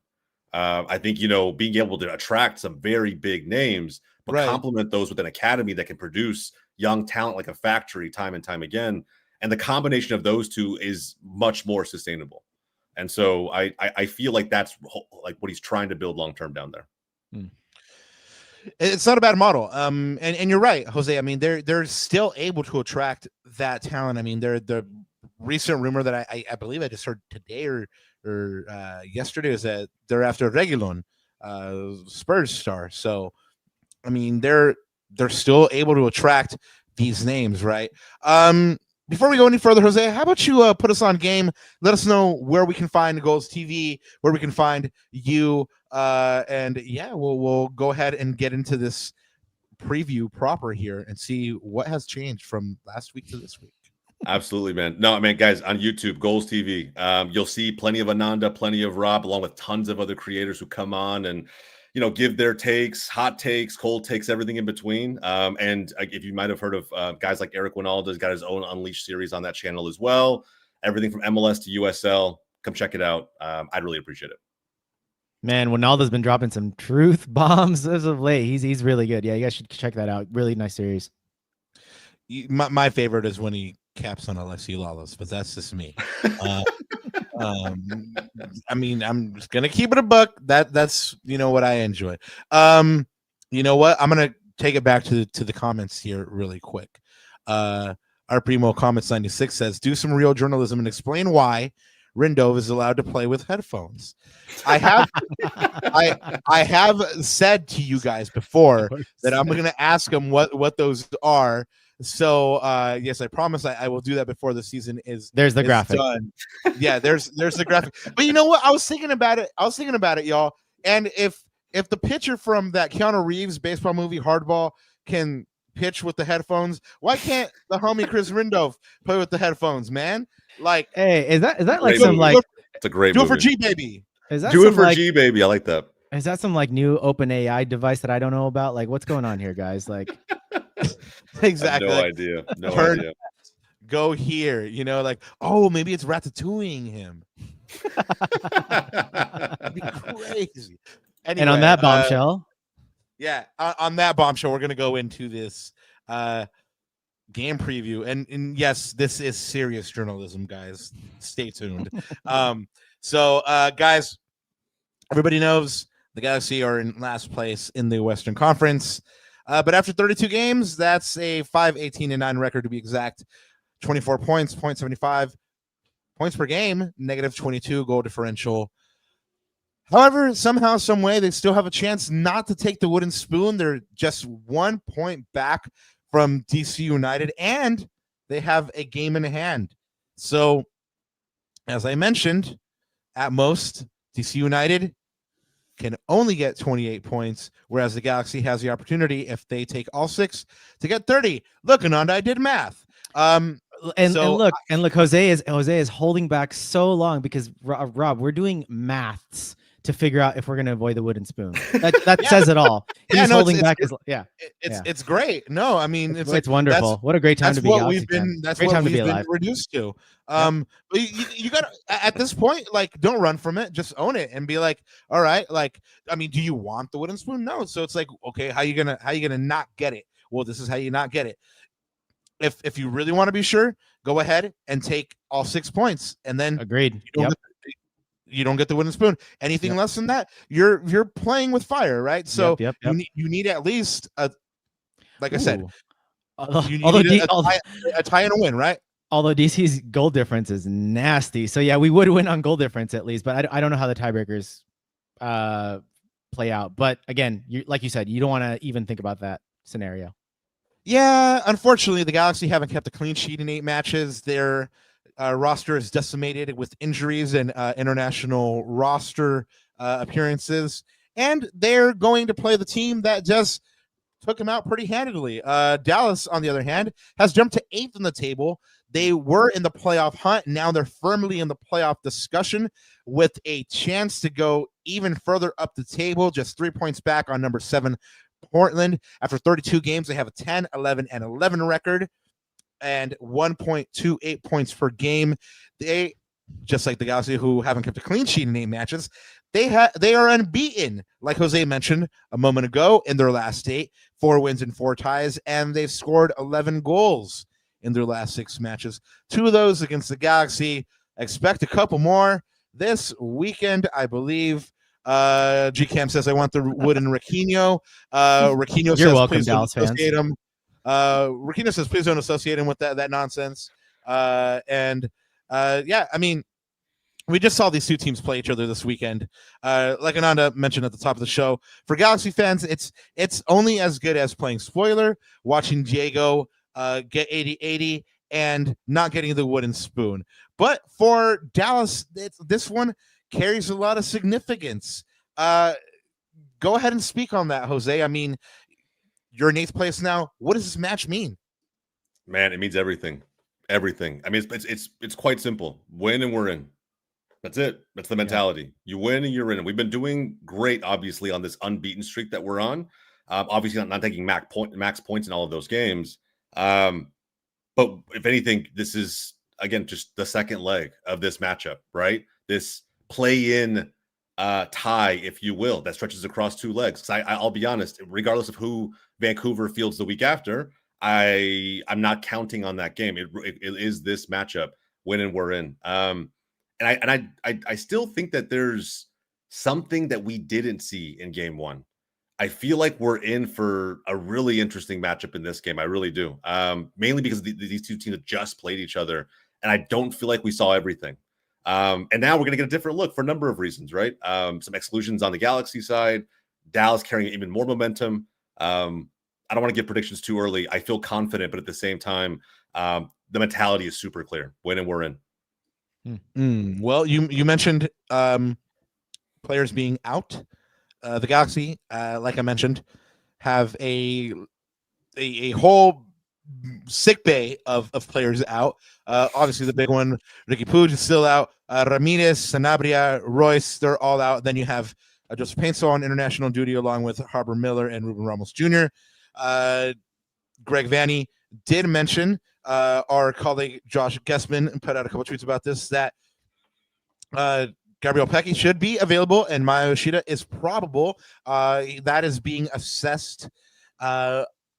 I think, being able to attract some very big names, but complement those with an academy that can produce young talent like a factory time and time again. And the combination of those two is much more sustainable. And so I feel like that's like what he's trying to build long-term down there. It's not a bad model. And you're right, Jose. I mean, they're still able to attract that talent. I mean, the recent rumor that I believe I just heard today or yesterday is that they're after Reguilon, Spurs star. So, I mean, they're still able to attract these names, right? Before we go any further, Jose, how about you put us on game? Let us know where we can find Goals TV, where we can find you, and yeah, we'll go ahead and get into this preview proper here and see what has changed from last week to this week. Absolutely, man. No, I mean, guys, on YouTube, Goals TV, you'll see plenty of Ananda, plenty of Rob, along with tons of other creators who come on and give their takes, hot takes, cold takes, everything in between. And if you might have heard of guys like Eric Quill, has got his own Unleashed series on that channel as well. Everything from MLS to USL. Come check it out. I'd really appreciate it. Man, Ronaldo's been dropping some truth bombs as of late. He's really good. Yeah, you guys should check that out. Really nice series. My favorite is when he caps on Alexi Lawless, but that's just me. I mean, I'm just gonna keep it a buck. That's what I enjoy. You know what? I'm gonna take it back to the comments here really quick. Our Primo Comments 96 says, "Do some real journalism and explain why Rindov is allowed to play with headphones." I have said to you guys before that I'm gonna ask him what those are. So yes, I promise I will do that before the season is. There's the graphic. Done. Yeah, there's the graphic. But you know what? I was thinking about it, y'all. And if the pitcher from that Keanu Reeves baseball movie Hardball can pitch with the headphones, why can't the homie Chris Rindov play with the headphones, man? Like, hey, is that like great some movie. like It's a great do movie. it for G baby? Is that do it for like, G baby? I like that. Is that some like new open AI device that I don't know about? Like, what's going on here, guys? Like, exactly. No idea. No idea. Go here, like, oh, maybe it's ratatouilleing him. That'd be crazy. Anyway, and on that bombshell, on that bombshell, we're gonna go into this game preview, and yes, this is serious journalism, guys. Stay tuned. So guys, everybody knows the Galaxy are in last place in the Western Conference, but after 32 games, that's a 5-18-9 record to be exact. 24 points, 0.75 points per game, -22 goal differential. However, somehow, some way, they still have a chance not to take the wooden spoon. They're just 1 point back from DC United, and they have a game in hand. So, as I mentioned, at most, DC United can only get 28 points, whereas the Galaxy has the opportunity, if they take all 6, to get 30. Look, Ananda, I did math. And look, Jose is holding back so long because Rob, we're doing maths to figure out if we're going to avoid the wooden spoon. That says it all. He's holding back. It's great. No, I mean, it's wonderful. What a great time to be Galaxy fan. That's what we've been reduced to. But you got to, at this point, like, don't run from it. Just own it and be like, all right, like, I mean, do you want the wooden spoon? No. So it's like, okay, how you gonna not get it? Well, this is how you not get it. If you really want to be sure, go ahead and take all 6 points, and then agreed. You don't get the wooden spoon. Anything less than that, you're playing with fire, right? So you need at least like I said, you need a tie and a win, right? Although DC's goal difference is nasty, so yeah, we would win on goal difference at least. But I don't know how the tiebreakers play out. But again, like you said, you don't want to even think about that scenario. Yeah, unfortunately, the Galaxy haven't kept a clean sheet in 8 matches. Their roster is decimated with injuries and international roster appearances, and they're going to play the team that just took them out pretty handily. Dallas, on the other hand, has jumped to 8th in the table. They were in the playoff hunt. Now they're firmly in the playoff discussion with a chance to go even further up the table, just 3 points back on number 7, Portland. After 32 games, they have a 10, 11, and 11 record and 1.28 points per game. They, just like the Galaxy, who haven't kept a clean sheet in 8 matches, they are unbeaten, like Jose mentioned a moment ago, in their last 8, 4 wins and 4 ties, and they've scored 11 goals in their last 6 matches. 2 of those against the Galaxy. Expect a couple more this weekend, I believe. G-Cam says, I want the wooden Raquinho. Raquinho says, welcome, please Dallas don't associate him. Raquinho says, please don't associate him with that nonsense. Yeah, I mean, we just saw these 2 teams play each other this weekend. Like Ananda mentioned at the top of the show, for Galaxy fans, it's only as good as playing spoiler, watching Diego get 80-80 and not getting the wooden spoon. But for Dallas, this one carries a lot of significance. Go ahead and speak on that, Jose. I mean, you're in 8th place now. What does this match mean? Man, it means everything. Everything. I mean, it's quite simple. Win and we're in. That's it. That's the mentality. Yeah. You win and you're in. We've been doing great, obviously, on this unbeaten streak that we're on. Obviously, not taking max points in all of those games. But if anything, this is, again, just the second leg of this matchup, right? This play-in tie, if you will, that stretches across 2 legs. Because I'll be honest, regardless of who Vancouver fields the week after, I'm not counting on that game. It is this matchup, win and we're in. And I still think that there's something that we didn't see in game 1. I feel like we're in for a really interesting matchup in this game. I really do. Mainly because these 2 teams have just played each other, and I don't feel like we saw everything. And now we're going to get a different look for a number of reasons, right? Some exclusions on the Galaxy side, Dallas carrying even more momentum. I don't want to give predictions too early. I feel confident, but at the same time, the mentality is super clear. Win and we're in. Well, you mentioned players being out. The Galaxy, like I mentioned, have a whole sick bay of players out. Obviously, the big one, Ricky Puig, is still out. Ramirez, Sanabria, Royce, they're all out. Then you have José Paintsil on international duty, along with Harbor Miller and Ruben Ramos Jr. Greg Vanny did mention, our colleague Josh Guessman put out a couple tweets about this, that Gabriel Pecci should be available and Maya Yoshida is probable. That is being assessed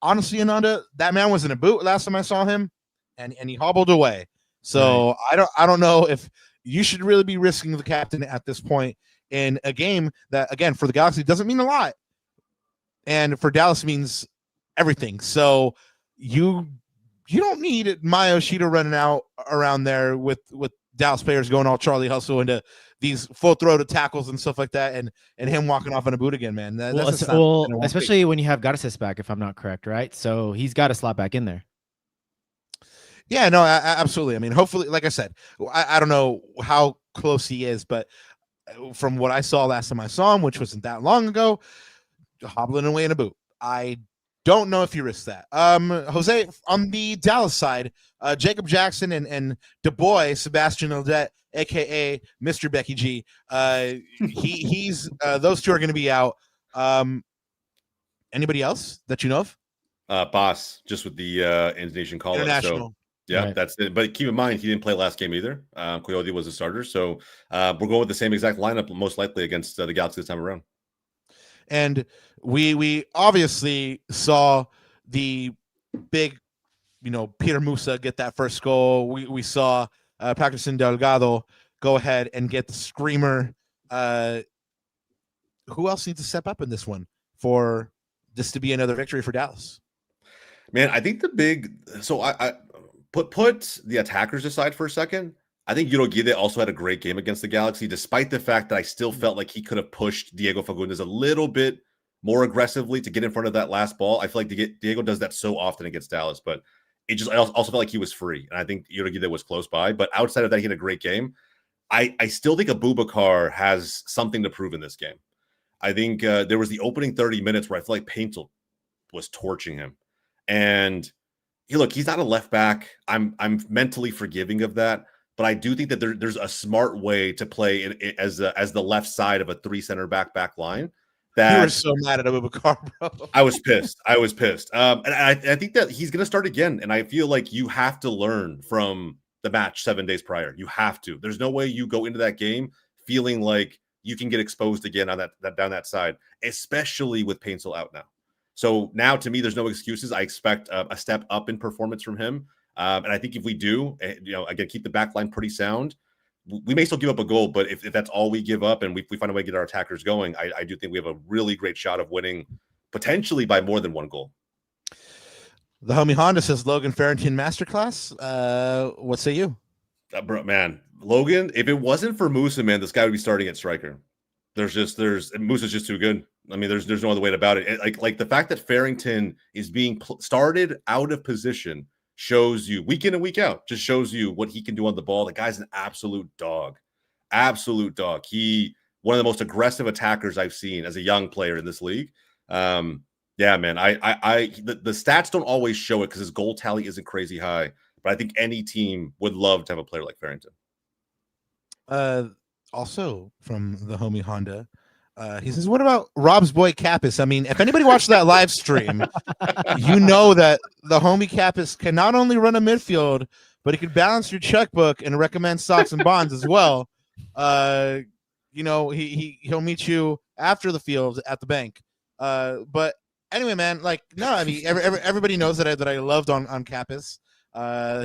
honestly, Ananda, that man was in a boot last time I saw him, and he hobbled away. So I don't know if you should really be risking the captain at this point in a game that, again, for the Galaxy doesn't mean a lot, and for Dallas means everything. So you don't need Maya Yoshida running out around there with Dallas players going all Charlie Hustle into these full-throated tackles and stuff like that, and him walking off in a boot again, man. Especially when you have Garces back, if I'm not correct, right? So he's got to slot back in there. Yeah, no, absolutely. I mean, hopefully, like I said, I don't know how close he is, but from what I saw last time I saw him, which wasn't that long ago, hobbling away in a boot. I don't know if you risk that. Jose, on the Dallas side, Jacob Jackson and Du Bois, Sebastian Odette, aka Mr. Becky G. He's those two are going to be out. Anybody else that you know of? Paes, just with the Indonesian call International. So, yeah, right. That's it. But keep in mind, he didn't play last game either. Coyote was a starter. So we're going with the same exact lineup, most likely against the Galaxy this time around. And we obviously saw the big, Peter Musa get that first goal. We saw Paterson Delgado go ahead and get the screamer. Who else needs to step up in this one for this to be another victory for Dallas? Man, I think I put the attackers aside for a second. I think Yurogide also had a great game against the Galaxy, despite the fact that I still felt like he could have pushed Diego Fagundes a little bit more aggressively to get in front of that last ball. I feel like Diego does that so often against Dallas, but I also felt like he was free, and I think Yurogide was close by. But outside of that, he had a great game. I still think Abubakar has something to prove in this game. I think there was the opening 30 minutes where I feel like Paintsil was torching him, and he's not a left back. I'm mentally forgiving of that. But I do think that there's a smart way to play as the left side of a 3 center back line. That you were so mad at Abubakar, bro. I was pissed. And I think that he's going to start again. And I feel like you have to learn from the match 7 days prior. You have to. There's no way you go into that game feeling like you can get exposed again on that down that side, especially with Paintsil out now. So now, to me, there's no excuses. I expect a step up in performance from him. And I think if we do, again, keep the back line pretty sound, we may still give up a goal. But if that's all we give up and we find a way to get our attackers going, I do think we have a really great shot of winning, potentially by more than 1 goal. The homie Honda says Logan Farrington masterclass. What say you? Bro, man, Logan, if it wasn't for Musa, man, this guy would be starting at striker. Musa's just too good. I mean, there's no other way about it. Like the fact that Farrington is being started out of position shows you week in and week out, just shows you what he can do on the ball. The guy's an absolute dog. He one of the most aggressive attackers I've seen as a young player in this league. Yeah, man, the stats don't always show it because his goal tally isn't crazy high, but I think any team would love to have a player like Farrington. Also from the homie Honda, he says, what about Rob's boy Kappas? I mean, if anybody watched that live stream, you know that the homie Kappas can not only run a midfield, but he can balance your checkbook and recommend stocks and bonds as well. He'll meet you after the field at the bank. But anyway, man, I mean, everybody knows that I loved on Kappas.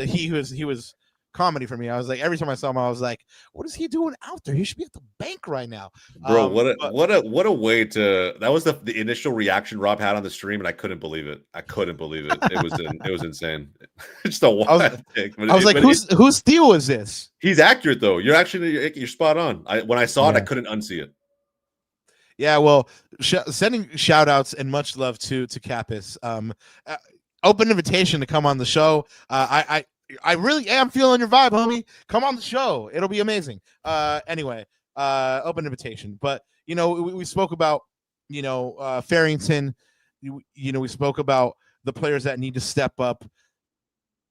He was comedy for me. I was like, every time I saw him, I was like, what is he doing out there? He should be at the bank right now. Bro, what a way to, that was the initial reaction Rob had on the stream, and I couldn't believe it. It was insane. Just a wild take. I was like, whose deal is this? He's accurate though. You're spot on. When I saw it, I couldn't unsee it. Yeah, well, sending shout outs and much love to Kappas. Open invitation to come on the show. I really am feeling your vibe, homie. Come on the show. It'll be amazing. Anyway, open invitation. But, we spoke about, Farrington. We spoke about the players that need to step up.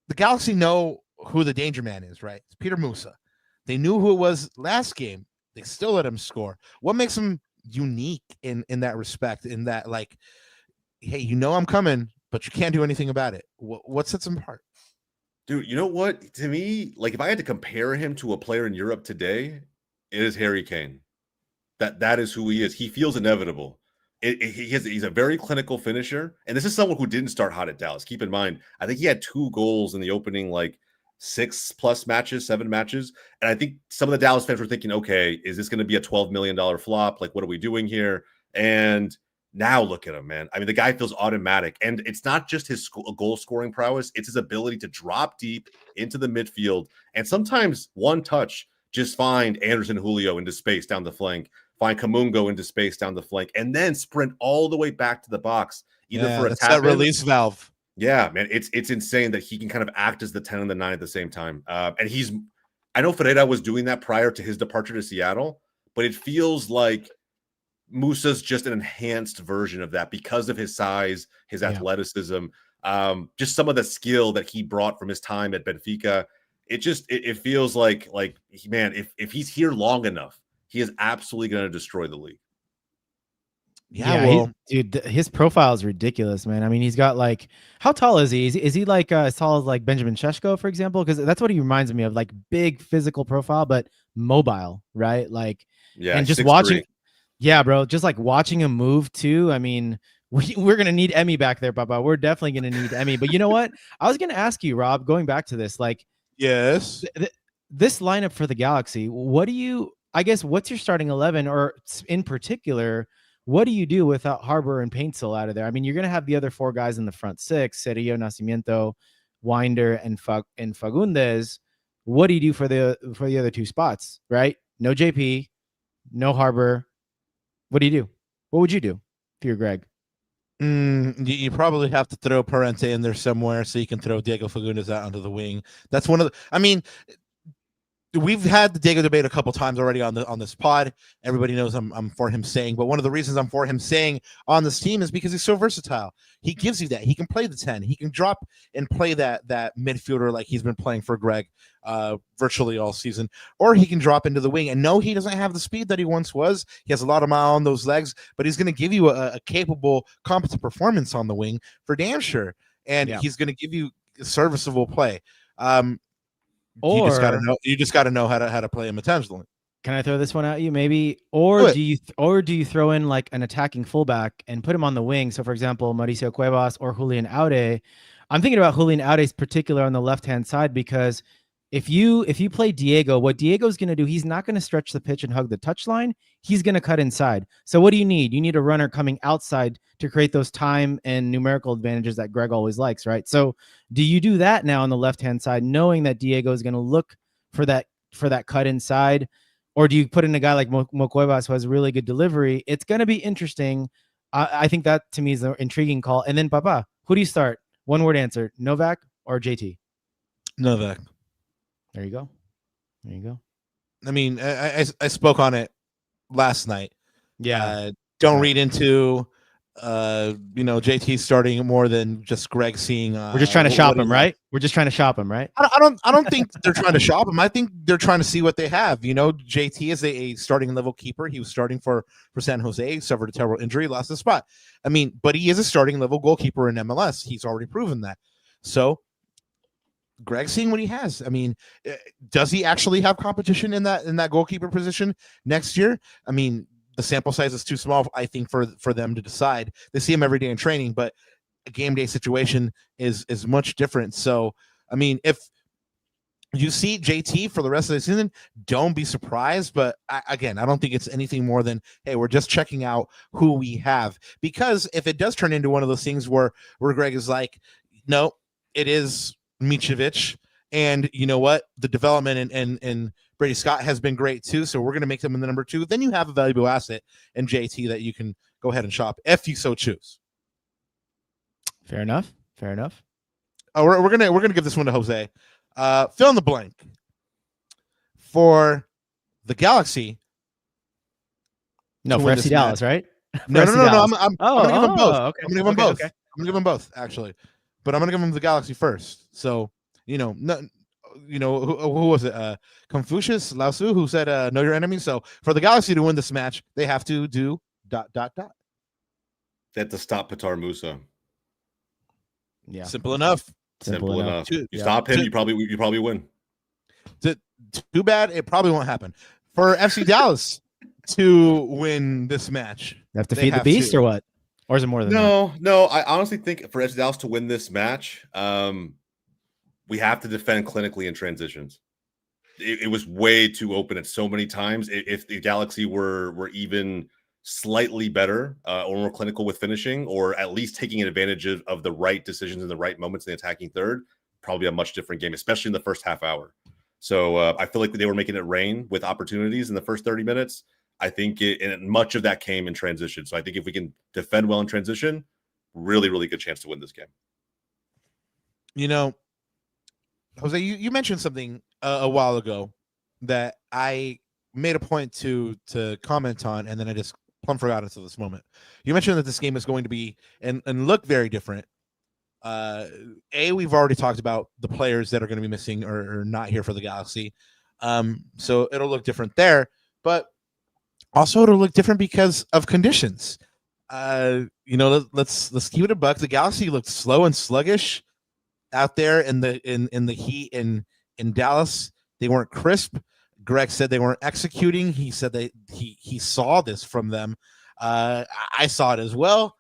The Galaxy know who the danger man is, right? It's Peter Musa. They knew who it was last game. They still let him score. What makes him unique in that respect, in that, like, hey, I'm coming, but you can't do anything about it? What sets him apart? Dude, you know what? To me, like, if I had to compare him to a player in Europe today, it is Harry Kane. That is who he is. He feels inevitable. he's a very clinical finisher, and this is someone who didn't start hot at Dallas. Keep in mind, I think he had 2 goals in the opening 6+ matches, 7 matches, and I think some of the Dallas fans were thinking, okay, is this going to be a $12 million flop? Like, what are we doing here? And now look at him, man. I mean, the guy feels automatic, and it's not just his goal scoring prowess; it's his ability to drop deep into the midfield, and sometimes one touch just find Anderson Julio into space down the flank. Find Kamungo into space down the flank, and then sprint all the way back to the box, either for a tap that release valve. Yeah, man, it's insane that he can kind of act as the 10 and the 9 at the same time. And I know Ferreira was doing that prior to his departure to Seattle, but it feels like Musa's just an enhanced version of that because of his size, his athleticism, just some of the skill that he brought from his time at Benfica. It feels like man, if he's here long enough, he is absolutely going to destroy the league. Yeah, dude, his profile is ridiculous, man. I mean, he's got how tall is he? Is he as tall as Benjamin Šeško, for example? Because that's what he reminds me of, big physical profile, but mobile, right? And just watching, bro, just watching him move too. I mean, we're gonna need Emmy back there, Papa. We're definitely gonna need Emmy. But you know what? I was gonna ask you, Rob, going back to this, yes, this lineup for the Galaxy. What's your starting 11, or in particular, what do you do without Harbor and Paintsil out of there? I mean, you're going to have the other 4 guys in the front 6, Sergio, Nascimento, Winder, and Fagundes. What do you do for the other 2 spots, right? No JP, no Harbor. What do you do? What would you do if you're Greg? You probably have to throw Parente in there somewhere so you can throw Diego Fagundes out onto the wing. That's one of the, I mean, we've had the Diego debate a couple times already on this pod. Everybody knows I'm for him saying, but one of the reasons I'm for him saying on this team is because he's so versatile. He gives you that. He can play the 10. He can drop and play that midfielder like he's been playing for Greg virtually all season, or he can drop into the wing. And no, he doesn't have the speed that he once was. He has a lot of mile on those legs, but he's going to give you a capable, competent performance on the wing for damn sure. And he's going to give you serviceable play. You just gotta know how to play him intentionally. Can I throw this one at you, maybe? Or do you throw in an attacking fullback and put him on the wing? So, for example, Mauricio Cuevas or Julian Aude. I'm thinking about Julian Aude's particular on the left-hand side, because if you play Diego, what Diego's going to do, he's not going to stretch the pitch and hug the touchline. He's going to cut inside. So what do you need? You need a runner coming outside to create those time and numerical advantages that Greg always likes, right? So do you do that now on the left-hand side, knowing that Diego is going to look for that cut inside? Or do you put in a guy like Cuevas who has really good delivery? It's going to be interesting. I think that, to me, is an intriguing call. And then, Papa, who do you start? One-word answer, Novak or JT? Novak. There you go. I mean, I spoke on it last night. Yeah. Don't read into JT starting more than just Greg seeing. We're just trying to shop him, right? We're just trying to shop him, right? I don't think they're trying to shop him. I think they're trying to see what they have. JT is a starting level keeper. He was starting for San Jose, suffered a terrible injury, lost his spot. I mean, but he is a starting level goalkeeper in MLS. He's already proven that. So Greg's seeing what he has. I mean, does he actually have competition in that goalkeeper position next year? I mean, the sample size is too small, I think, for them to decide. They see him every day in training, but a game day situation is much different. So, I mean, if you see JT for the rest of the season, don't be surprised. But I don't think it's anything more than, hey, we're just checking out who we have. Because if it does turn into one of those things where Greg is like, no, it is Micovic, and you know what, the development and Brady Scott has been great too, so we're going to make them in the number 2, then you have a valuable asset in JT that you can go ahead and shop if you so choose. Fair enough. Oh, we're gonna give this one to Jose. Fill in the blank for the Galaxy. No, for FC Dallas, right? No. I'm gonna give them both. Okay. I'm gonna give them both. Okay. I'm gonna give them both, actually. But I'm going to give them the Galaxy first. So, who was it? Confucius Lao-Tzu, who said, know your enemy. So for the Galaxy to win this match, they have to do ... They have to stop Petar Musa. Yeah. Simple enough. Simple enough. You stop him, you probably win. Too bad. It probably won't happen. For FC Dallas, to win this match? They have to feed the beast, or what? Or is it more than that? No. I honestly think for FC Dallas to win this match, we have to defend clinically in transitions. It was way too open at so many times. If the Galaxy were even slightly better or more clinical with finishing, or at least taking advantage of the right decisions in the right moments in the attacking third, probably a much different game, especially in the first half hour. So I feel like they were making it rain with opportunities in the first 30 minutes. I think and much of that came in transition. So I think if we can defend well in transition, really, really good chance to win this game. You know, Jose, you mentioned something a while ago that I made a point to comment on, and then I just plumb forgot until this moment. You mentioned that this game is going to be and look very different. We've already talked about the players that are going to be missing or not here for the Galaxy. So it'll look different there, but also it'll look different because of conditions. Let's keep it a buck. The Galaxy looked slow and sluggish out there in the heat in Dallas. They weren't crisp. Greg said they weren't executing. He said he saw this from them. I saw it as well.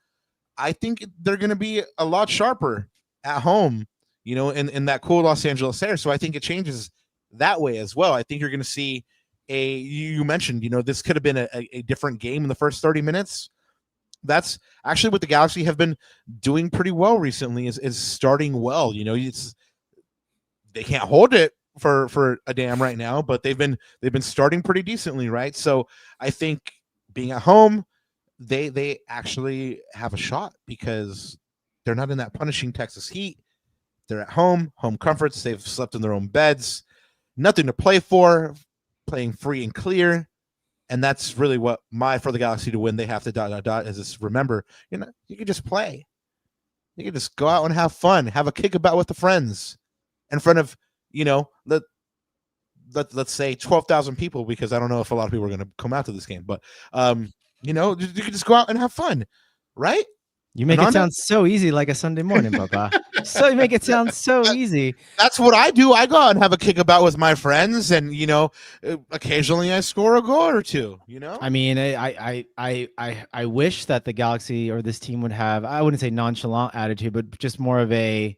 I think they're going to be a lot sharper at home, in that cool Los Angeles air. So I think it changes that way as well. I think you're going to see you mentioned, this could have been a different game in the first 30 minutes. That's actually what the Galaxy have been doing pretty well recently is starting well. They can't hold it for a damn right now, but they've been starting pretty decently, right? So I think being at home, they actually have a shot because they're not in that punishing Texas heat. They're at home comforts. They've slept in their own beds, nothing to play for, playing free and clear. And that's really what for the Galaxy to win, they have to ... is this, remember, you can just play. You can just go out and have fun, have a kickabout with the friends in front of, let's say 12,000 people, because I don't know if a lot of people are going to come out to this game, but you can just go out and have fun, right? You make it sound so easy, like a Sunday morning, Papa. So you make it sound so easy. That's what I do. I go out and have a kickabout with my friends, and occasionally I score a goal or two. I mean, I wish that the Galaxy or this team would have, I wouldn't say nonchalant attitude, but just more of a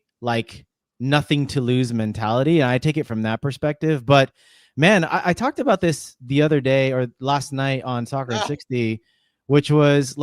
nothing to lose mentality. And I take it from that perspective. But man, I talked about this the other day or last night on Soccer 60, which was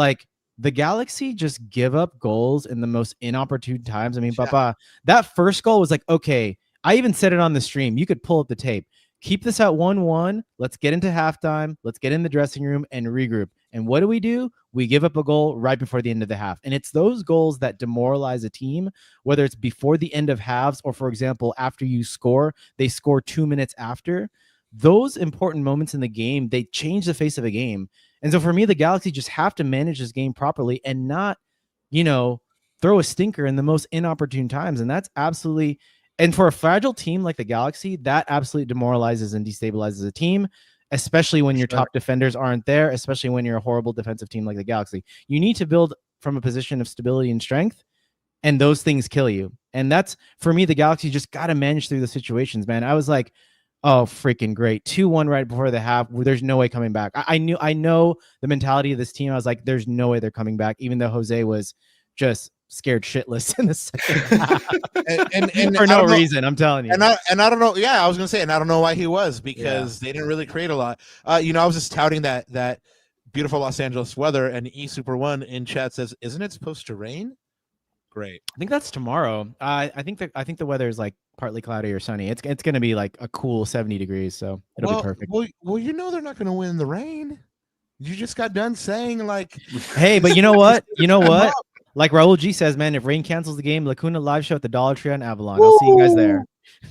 the Galaxy just give up goals in the most inopportune times. I mean, Papa, that first goal was okay. I even said it on the stream. You could pull up the tape. Keep this at 1-1. Let's get into halftime. Let's get in the dressing room and regroup. And what do? We give up a goal right before the end of the half. And it's those goals that demoralize a team, whether it's before the end of halves or, for example, after you score, they score 2 minutes after. Those important moments in the game, they change the face of a game. And so for me, the Galaxy just have to manage this game properly and not, throw a stinker in the most inopportune times. And that's absolutely, and for a fragile team like the Galaxy, that absolutely demoralizes and destabilizes a team, especially when your top defenders aren't there, especially when you're a horrible defensive team like the Galaxy. You need to build from a position of stability and strength, and those things kill you. And that's, for me, the Galaxy just got to manage through the situations, man. I was like, oh, freaking great. 2-1 right before the half. There's no way coming back. I know the mentality of this team. I was like, there's no way they're coming back, even though Jose was just scared shitless in the second half. and for no reason, I'm telling you. And I don't know. Yeah, I was going to say, and I don't know why he was, because they didn't really create a lot. I was just touting that beautiful Los Angeles weather, and eSuper1 in chat says, isn't it supposed to rain? Great. I think that's tomorrow. I think the weather is partly cloudy or sunny. It's going to be a cool 70 degrees, so it'll be perfect. Well, they're not going to win the rain. You just got done saying hey, but you know what? Like Raul G says, man, if rain cancels the game, Lacuna live show at the Dollar Tree on Avalon. I'll see you guys there.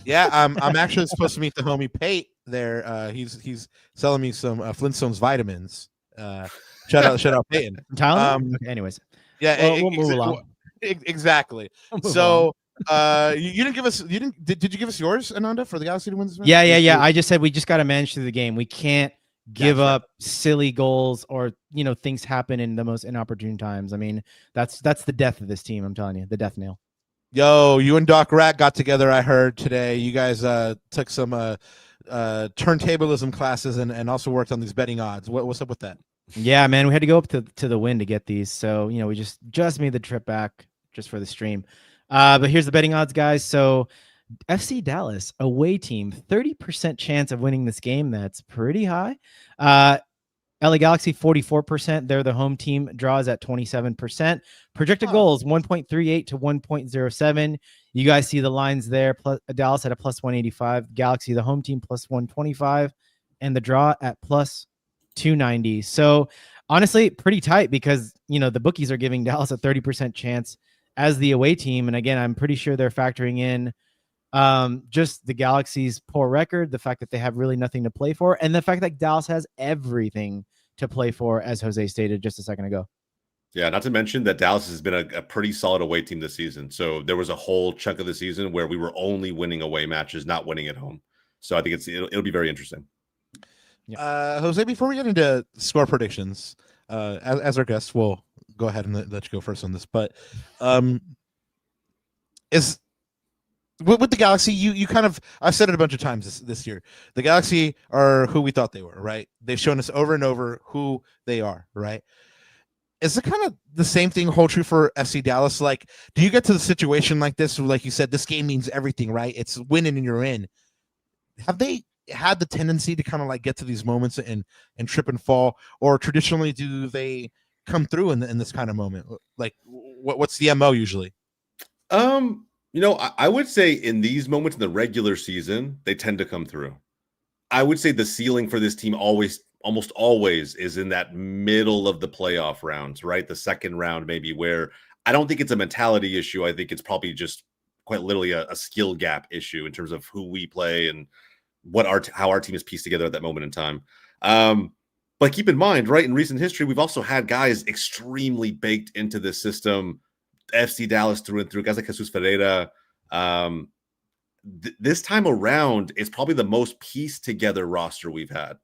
Yeah, I'm actually supposed to meet the homie Pate there. He's selling me some Flintstones vitamins. Shout out Peyton. Okay, anyways, yeah, we'll move along. Exactly. So you didn't give us did you give us yours, Ananda, for the Galaxy to win this match? Yeah. I just said we just got to manage through the game. We can't give up silly goals or things happen in the most inopportune times. I mean, that's the death of this team. I'm telling you, the death nail. Yo, you and Doc Rat got together, I heard today. You guys took some turntablism classes and also worked on these betting odds. What's up with that? Yeah, man, we had to go up to the Win to get these. So, we just made the trip back just for the stream. But here's the betting odds, guys. So FC Dallas, away team, 30% chance of winning this game. That's pretty high. LA Galaxy, 44%. They're the home team. Draws at 27%. Projected goals, 1.38 to 1.07. You guys see the lines there. Plus, Dallas at a plus 185. Galaxy, the home team, plus 125. And the draw at plus 290. So honestly, pretty tight because, the bookies are giving Dallas a 30% chance as the away team. And again, I'm pretty sure they're factoring in just the Galaxy's poor record, the fact that they have really nothing to play for, and the fact that Dallas has everything to play for, as Jose stated just a second ago. Yeah, not to mention that Dallas has been a pretty solid away team this season. So there was a whole chunk of the season where we were only winning away matches, not winning at home. So I think it'll be very interesting. Jose, before we get into score predictions, as our guest, we'll go ahead and let you go first on this. But is with the Galaxy, you kind of, I've said it a bunch of times this year. The Galaxy are who we thought they were, right? They've shown us over and over who they are, right? Is it kind of the same thing hold true for FC Dallas? Like, do you get to the situation like this, where, like you said, this game means everything, right? It's winning and you're in. Have they had the tendency to kind of like get to these moments and trip and fall, or traditionally do they come through in this kind of moment? Like, what's the MO usually? I would say in these moments in the regular season, they tend to come through. I would say the ceiling for this team almost always is in that middle of the playoff rounds, right? The second round, maybe, where I don't think it's a mentality issue. I think it's probably just quite literally a skill gap issue in terms of who we play and how our team is pieced together at that moment in time. But keep in mind, right, in recent history, we've also had guys extremely baked into this system, FC Dallas through and through, guys like Jesus Ferreira. This time around, it's probably the most pieced together roster we've had.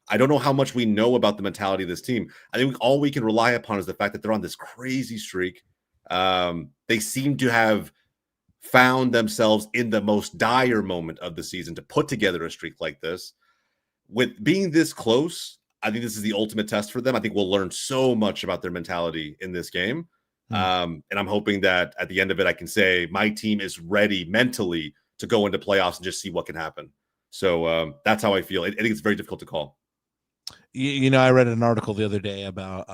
I don't know how much we know about the mentality of this team. I think all we can rely upon is the fact that they're on this crazy streak. They seem to have found themselves in the most dire moment of the season to put together a streak like this. With being this close, I think this is the ultimate test for them. I think we'll learn so much about their mentality in this game. And I'm hoping that at the end of it, I can say my team is ready mentally to go into playoffs and just see what can happen. So that's how I feel. I think it's very difficult to call. I read an article the other day about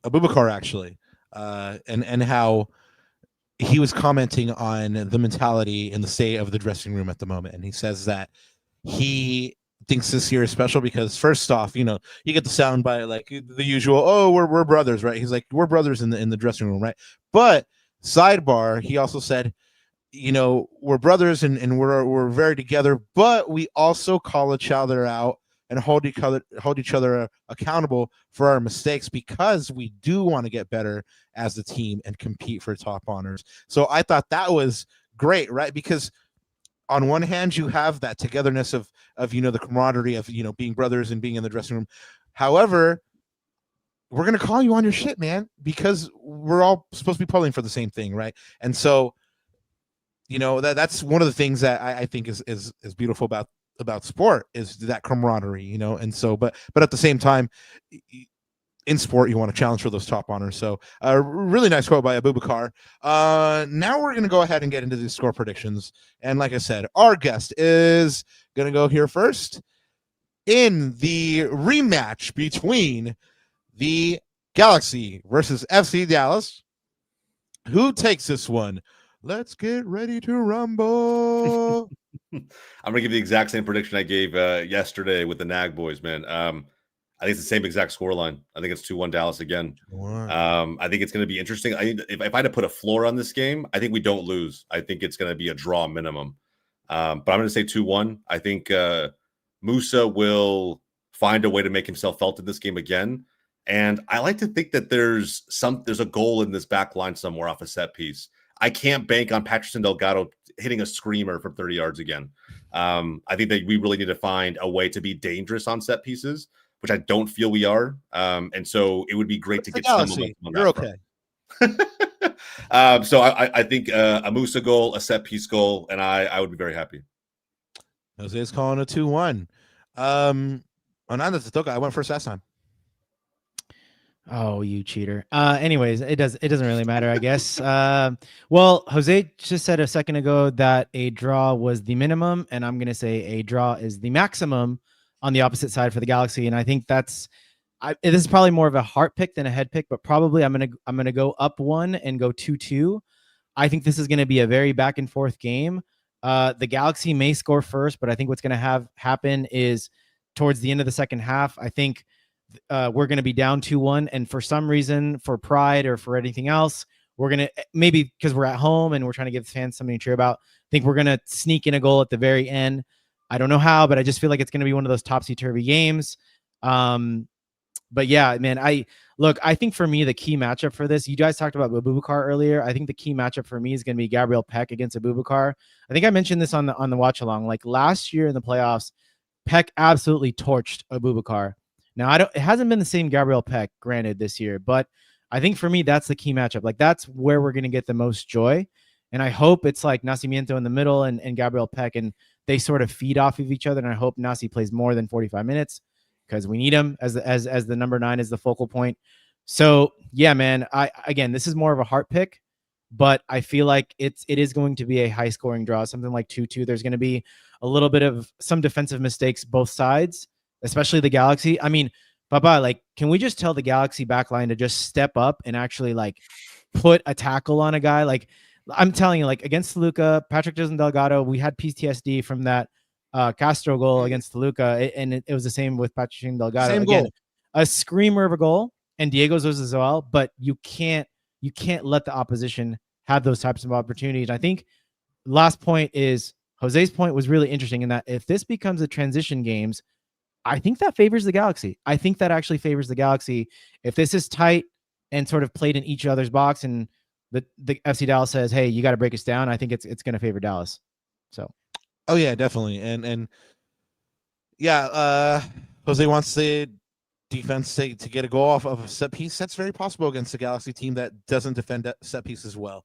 Abubakar, actually, and how he was commenting on the mentality and the state of the dressing room at the moment. And he says that he thinks this year is special because, first off, you get the sound by like the usual, oh, we're brothers, right? He's like, we're brothers in the dressing room, right? But sidebar, he also said, we're brothers and we're very together, but we also call each other out and hold each other accountable for our mistakes because we do want to get better as a team and compete for top honors. So I thought that was great, right? Because on one hand, you have that togetherness of the camaraderie of being brothers and being in the dressing room. However, we're gonna call you on your shit, man, because we're all supposed to be pulling for the same thing, right? And so, that's one of the things that I think is beautiful about sport is that camaraderie, And so, but at the same time, in sport, you want to challenge for those top honors. So a really nice quote by Abubakar. Now we're going to go ahead and get into these score predictions. And like I said, our guest is going to go here first in the rematch between the Galaxy versus FC Dallas. Who takes this one? Let's get ready to rumble. I'm going to give the exact same prediction I gave yesterday with the Nag boys, man. I think it's the same exact scoreline. I think it's 2-1 Dallas again. I think it's going to be interesting. I think if I had to put a floor on this game, I think we don't lose. I think it's going to be a draw minimum. But I'm going to say 2-1. I think Musa will find a way to make himself felt in this game again. And I like to think that there's a goal in this back line somewhere off a set piece. I can't bank on Patterson Delgado hitting a screamer from 30 yards again. I think that we really need to find a way to be dangerous on set pieces, which I don't feel we are. And so it would be great to get some momentum on that. You're okay. So I think a Musa goal, a set piece goal, and I would be very happy. Jose's calling a 2-1. Ananda Totoka, I went first last time. Oh, you cheater. Anyways, it doesn't really matter, I guess. Well, Jose just said a second ago that a draw was the minimum, and I'm gonna say a draw is the maximum on the opposite side for the Galaxy. And I think this is probably more of a heart pick than a head pick, but probably I'm gonna go up 1 and go 2-2. I think this is gonna be a very back and forth game. The Galaxy may score first, but I think what's gonna happen is towards the end of the second half, I think we're going to be down 2-1. And for some reason, for pride or for anything else, we're going to, maybe because we're at home and we're trying to give the fans something to cheer about, I think we're going to sneak in a goal at the very end. I don't know how, but I just feel like it's going to be one of those topsy-turvy games. But yeah, man, I think for me, the key matchup for this, you guys talked about Abubakar earlier. I think the key matchup for me is going to be Gabriel Peck against Abubakar. I think I mentioned this on the watch along. Like last year in the playoffs, Peck absolutely torched Abubakar. Now, it hasn't been the same Gabriel Peck, granted, this year, but I think for me, that's the key matchup. Like, that's where we're going to get the most joy. And I hope it's like Nacimiento in the middle and Gabriel Peck, and they sort of feed off of each other. And I hope Nasi plays more than 45 minutes because we need him as the number 9, as the focal point. So, yeah, man, again, this is more of a heart pick, but I feel like it is going to be a high-scoring draw, something like 2-2. There's going to be a little bit of some defensive mistakes both sides, especially the Galaxy. I mean, Papa, like, can we just tell the Galaxy backline to just step up and actually like put a tackle on a guy? Like, I'm telling you, like against Toluca, Patrick Delgado, we had PTSD from that Castro goal against Toluca, and it was the same with Patrick Delgado. Same Again, goal. a screamer of a goal, and Diego's was as well. But you can't let the opposition have those types of opportunities. I think last point is Jose's point was really interesting in that if this becomes a transition games, I think that favors the Galaxy. I think that actually favors the Galaxy. If this is tight and sort of played in each other's box and the FC Dallas says, hey, you got to break us down, I think it's going to favor Dallas. So. Oh, yeah, definitely. And yeah, Jose wants the defense to get a goal off of a set piece. That's very possible against a Galaxy team that doesn't defend set pieces well.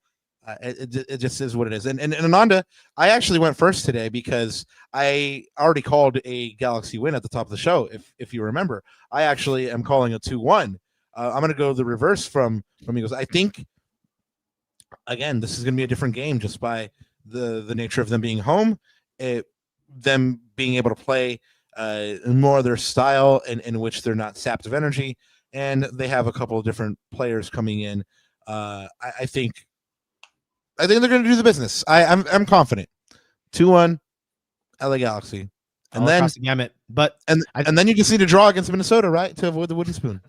It just is what it is. And Ananda, I actually went first today because I already called a Galaxy win at the top of the show. If you remember, I actually am calling a 2-1. I'm going to go the reverse from Eagles. I think, again, this is going to be a different game just by the nature of them being home, them being able to play more of their style in which they're not sapped of energy, and they have a couple of different players coming in. I think they're going to do the business. I'm confident. 2-1, LA Galaxy, and then the gamut. But and then you just need to draw against Minnesota, right, to avoid the wooden spoon.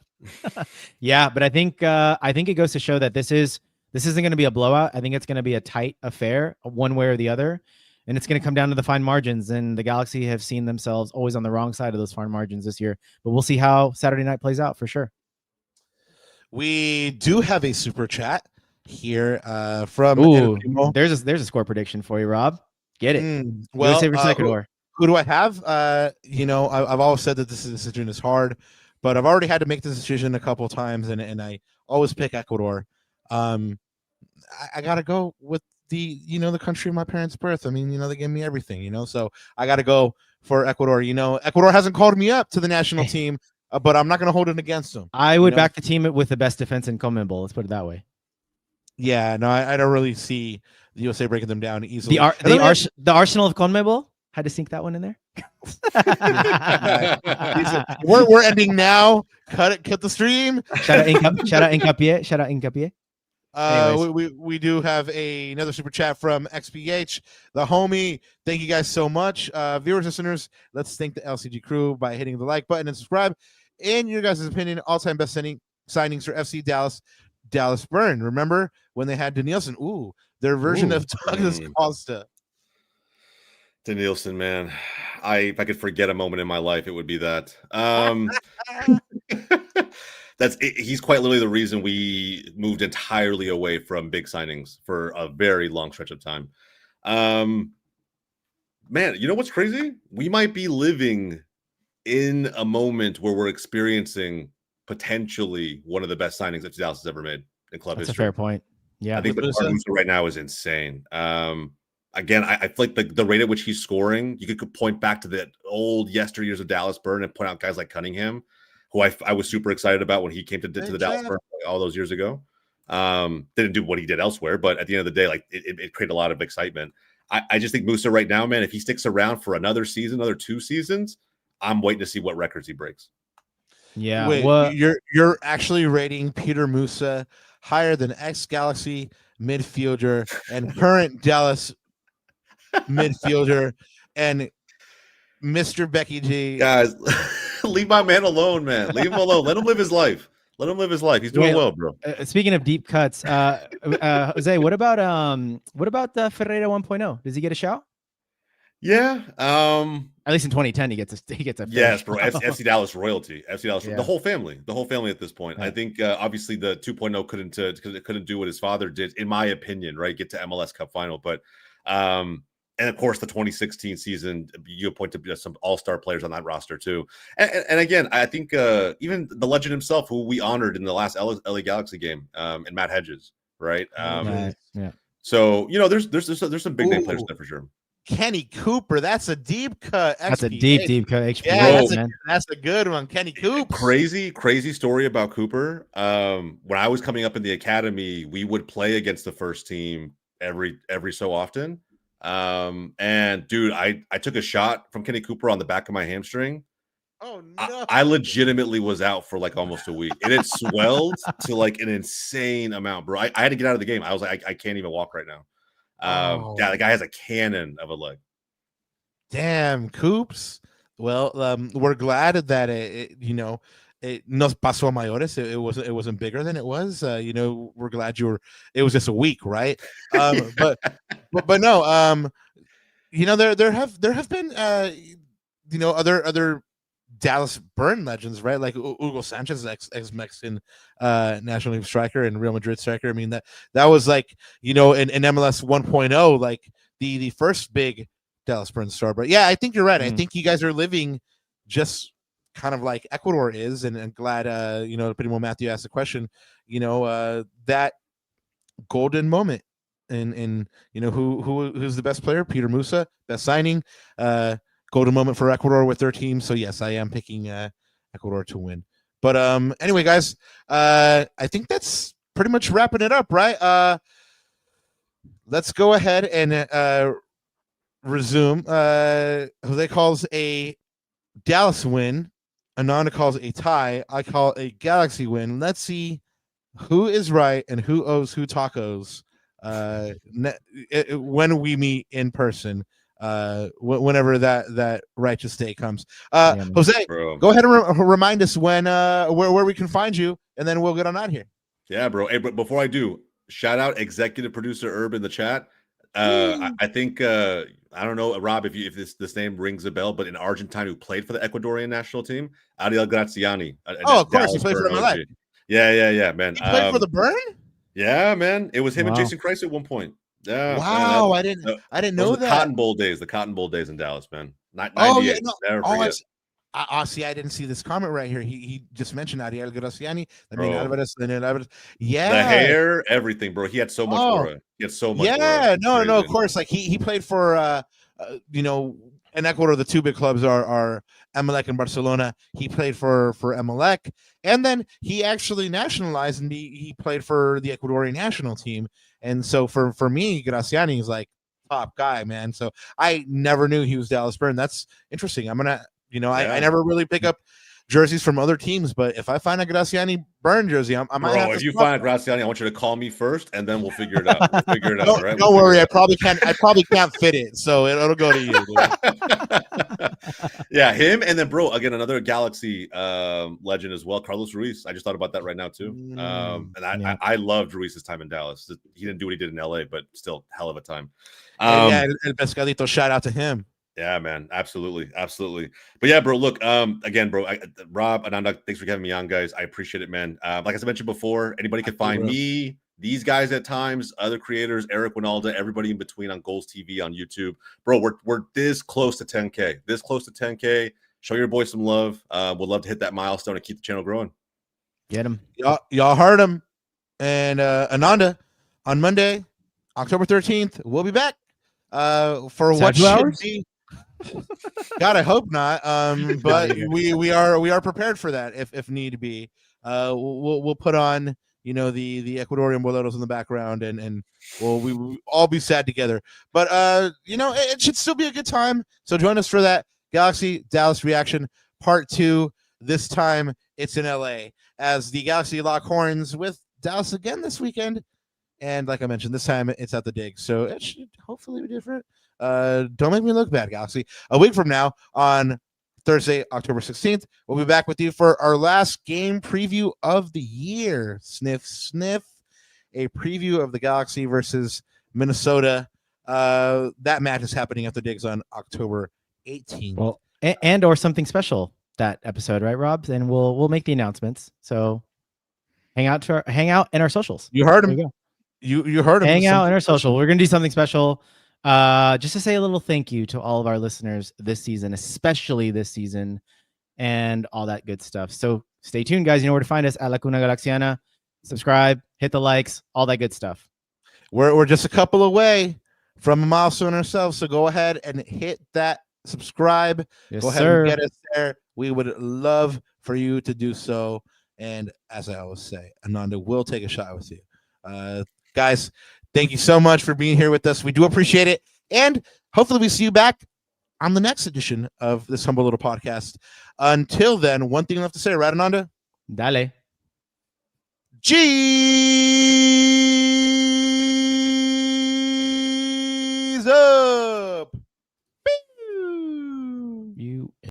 Yeah, but I think it goes to show that this isn't going to be a blowout. I think it's going to be a tight affair, one way or the other, and it's going to come down to the fine margins. And the Galaxy have seen themselves always on the wrong side of those fine margins this year. But we'll see how Saturday night plays out for sure. We do have a super chat here from. Ooh, there's a score prediction for you, Rob. Get it. Well, Ecuador. Who do I have? I've always said that this decision is hard, but I've already had to make this decision a couple of times, and I always pick Ecuador. I gotta go with the country of my parents' birth. I mean, they gave me everything, so I gotta go for Ecuador. Ecuador hasn't called me up to the national team, but I'm not gonna hold it against them. I would back the team with the best defense in CONMEBOL. Let's put it that way. Yeah, no, I don't really see the USA breaking them down easily. The Arsenal of CONMEBOL. Had to sink that one in there. We're ending now. Cut the stream. Shout out Incapié. We do have another super chat from XPH, the homie. Thank you guys so much. Viewers, listeners, let's thank the LCG crew by hitting the like button and subscribe. In your guys' opinion, all-time best signings for FC Dallas Burn. Remember when they had Danielson? Their version of Douglas Costa. Danielson, man. If I could forget a moment in my life, it would be that. He's quite literally the reason we moved entirely away from big signings for a very long stretch of time. Man, you know what's crazy? We might be living in a moment where we're experiencing potentially one of the best signings that Dallas has ever made in club history. That's a fair point. Yeah, I think the Musa right now is insane. again, I feel like the rate at which he's scoring, you could point back to the old yesteryears of Dallas Burn and point out guys like Cunningham, who I was super excited about when he came to the Dallas Burn all those years ago. Didn't do what he did elsewhere, but at the end of the day, like it created a lot of excitement. I just think Musa right now, man, if he sticks around for another season, another 2 seasons, I'm waiting to see what records he breaks. Yeah. Wait, you're actually rating Peter Musa higher than ex-Galaxy midfielder and current Dallas midfielder and Mr. Becky G. Guys, leave my man alone, man. Leave him alone. Let him live his life. Let him live his life. He's doing well, bro. Speaking of deep cuts, Jose, what about the Ferreira 1.0? Does he get a shout? Yeah. At least in 2010, he gets a yes, bro. FC Dallas royalty. FC Dallas, the whole family at this point. I think obviously the 2.0 couldn't do what his father did, in my opinion, right? Get to MLS Cup final, but and of course the 2016 season, you point to some all-star players on that roster too. And again, I think even the legend himself, who we honored in the last LA Galaxy game, and Matt Hedges, right? Yeah. So there's some big name players there for sure. Kenny Cooper, that's a deep cut. That's a deep cut. XP. Yeah, that's a good one. Kenny Cooper. Crazy story about Cooper. When I was coming up in the academy, we would play against the first team every so often. And dude, I took a shot from Kenny Cooper on the back of my hamstring. Oh no! I legitimately was out for like almost a week. It had swelled to like an insane amount, bro. I had to get out of the game. I was like, I can't even walk right now. Yeah, the guy has a cannon of a leg. Damn, Coops. Well, we're glad that it nos pasó a mayores. It wasn't bigger than it was. We're glad it was just a week, right? but no, there have been other Dallas Burn legends, right? Like Hugo Sanchez, ex-Mexican National League striker and Real Madrid striker. I mean, that was like, in MLS 1.0, like the first big Dallas Burn star. But yeah, I think you're right. I think you guys are living just kind of like Ecuador is, and glad, Primo Matthew asked the question, that golden moment. And who's the best player? Peter Musa, best signing, golden moment for Ecuador with their team. So yes, I am picking Ecuador to win. But anyway, guys, I think that's pretty much wrapping it up, right? Let's go ahead and resume. Jose calls a Dallas win. Ananda calls a tie. I call a Galaxy win. Let's see who is right and who owes who tacos when we meet in person. Whenever that righteous day comes. Jose, go ahead and remind us where we can find you, and then we'll get on out here. Yeah, bro. Hey, but before I do, shout out executive producer Herb in the chat. I think I don't know, Rob, if this name rings a bell, but an Argentine who played for the Ecuadorian national team, Ariel Graziani. Of course, he played for MLS. Yeah, man. He played for the Burn. Yeah, man. It was him and Jason Kreis at one point. Yeah. Wow, man, I didn't know that. The Cotton Bowl days in Dallas, man. 98. Never forget. See, I didn't see this comment right here. He just mentioned Ariel Graziani. Alvarez. Yeah, the hair, everything, bro. He had so much aura. He had so much. Yeah, aura. No, of course. Like he played for in Ecuador, the two big clubs are Emelec and Barcelona. He played for Emelec, and then he actually nationalized, and he played for the Ecuadorian national team. And so for me, Graziani is like top guy, man. So I never knew he was Dallas Burn. That's interesting. I'm gonna, I never really pick up jerseys from other teams, but if I find a Graziani Burn jersey, I might. Bro, if you find Graziani, I want you to call me first, and then we'll figure it out. All right? Don't worry, I probably can't fit it, so it'll go to you. Yeah, him, and then bro, again, another Galaxy legend as well, Carlos Ruiz. I just thought about that right now too. I loved Ruiz's time in Dallas. He didn't do what he did in LA, but still hell of a time. El Pescadito, shout out to him. Yeah, man, absolutely. But yeah, bro, look, again, bro, Rob, Ananda, thanks for having me on, guys. I appreciate it, man. Like I mentioned before, anybody can find me, these guys at times, other creators, Eric Winalda, everybody in between on Goals TV on YouTube. Bro, we're this close to 10K. Show your boy some love. We'd love to hit that milestone and keep the channel growing. Get him. Y'all heard him. And Ananda, on Monday, October 13th, we'll be back. for what 2 should hours? be. God, I hope not. But either. we are prepared for that if need be. We'll put on the Ecuadorian boleros in the background, and we'll all be sad together. But it should still be a good time. So join us for that Galaxy Dallas reaction part 2. This time it's in LA as the Galaxy lock horns with Dallas again this weekend. And like I mentioned, this time it's at the dig, so it should hopefully be different. Don't make me look bad, Galaxy. A week from now, on Thursday, October 16th, we'll be back with you for our last game preview of the year. Sniff, sniff. A preview of the Galaxy versus Minnesota. That match is happening at the digs on October 18th. Well, and or something special that episode, right, Rob? And we'll make the announcements. So hang out in our socials. You heard There him. you go. You heard him. Hang out in our social. We're gonna do something special. Just to say a little thank you to all of our listeners this season, especially this season, and all that good stuff. So stay tuned, guys. You know where to find us at La Cuna Galaxiana. Subscribe, hit the likes, all that good stuff. We're just a couple away from a milestone ourselves, so go ahead and hit that subscribe. Yes, Go ahead sir. and get us there. We would love for you to do so. And as I always say, Ananda will take a shot with you. Guys, thank you so much for being here with us. We do appreciate it. And hopefully we see you back on the next edition of this humble little podcast. Until then, one thing left to say, right, Ananda? Dale. G's up!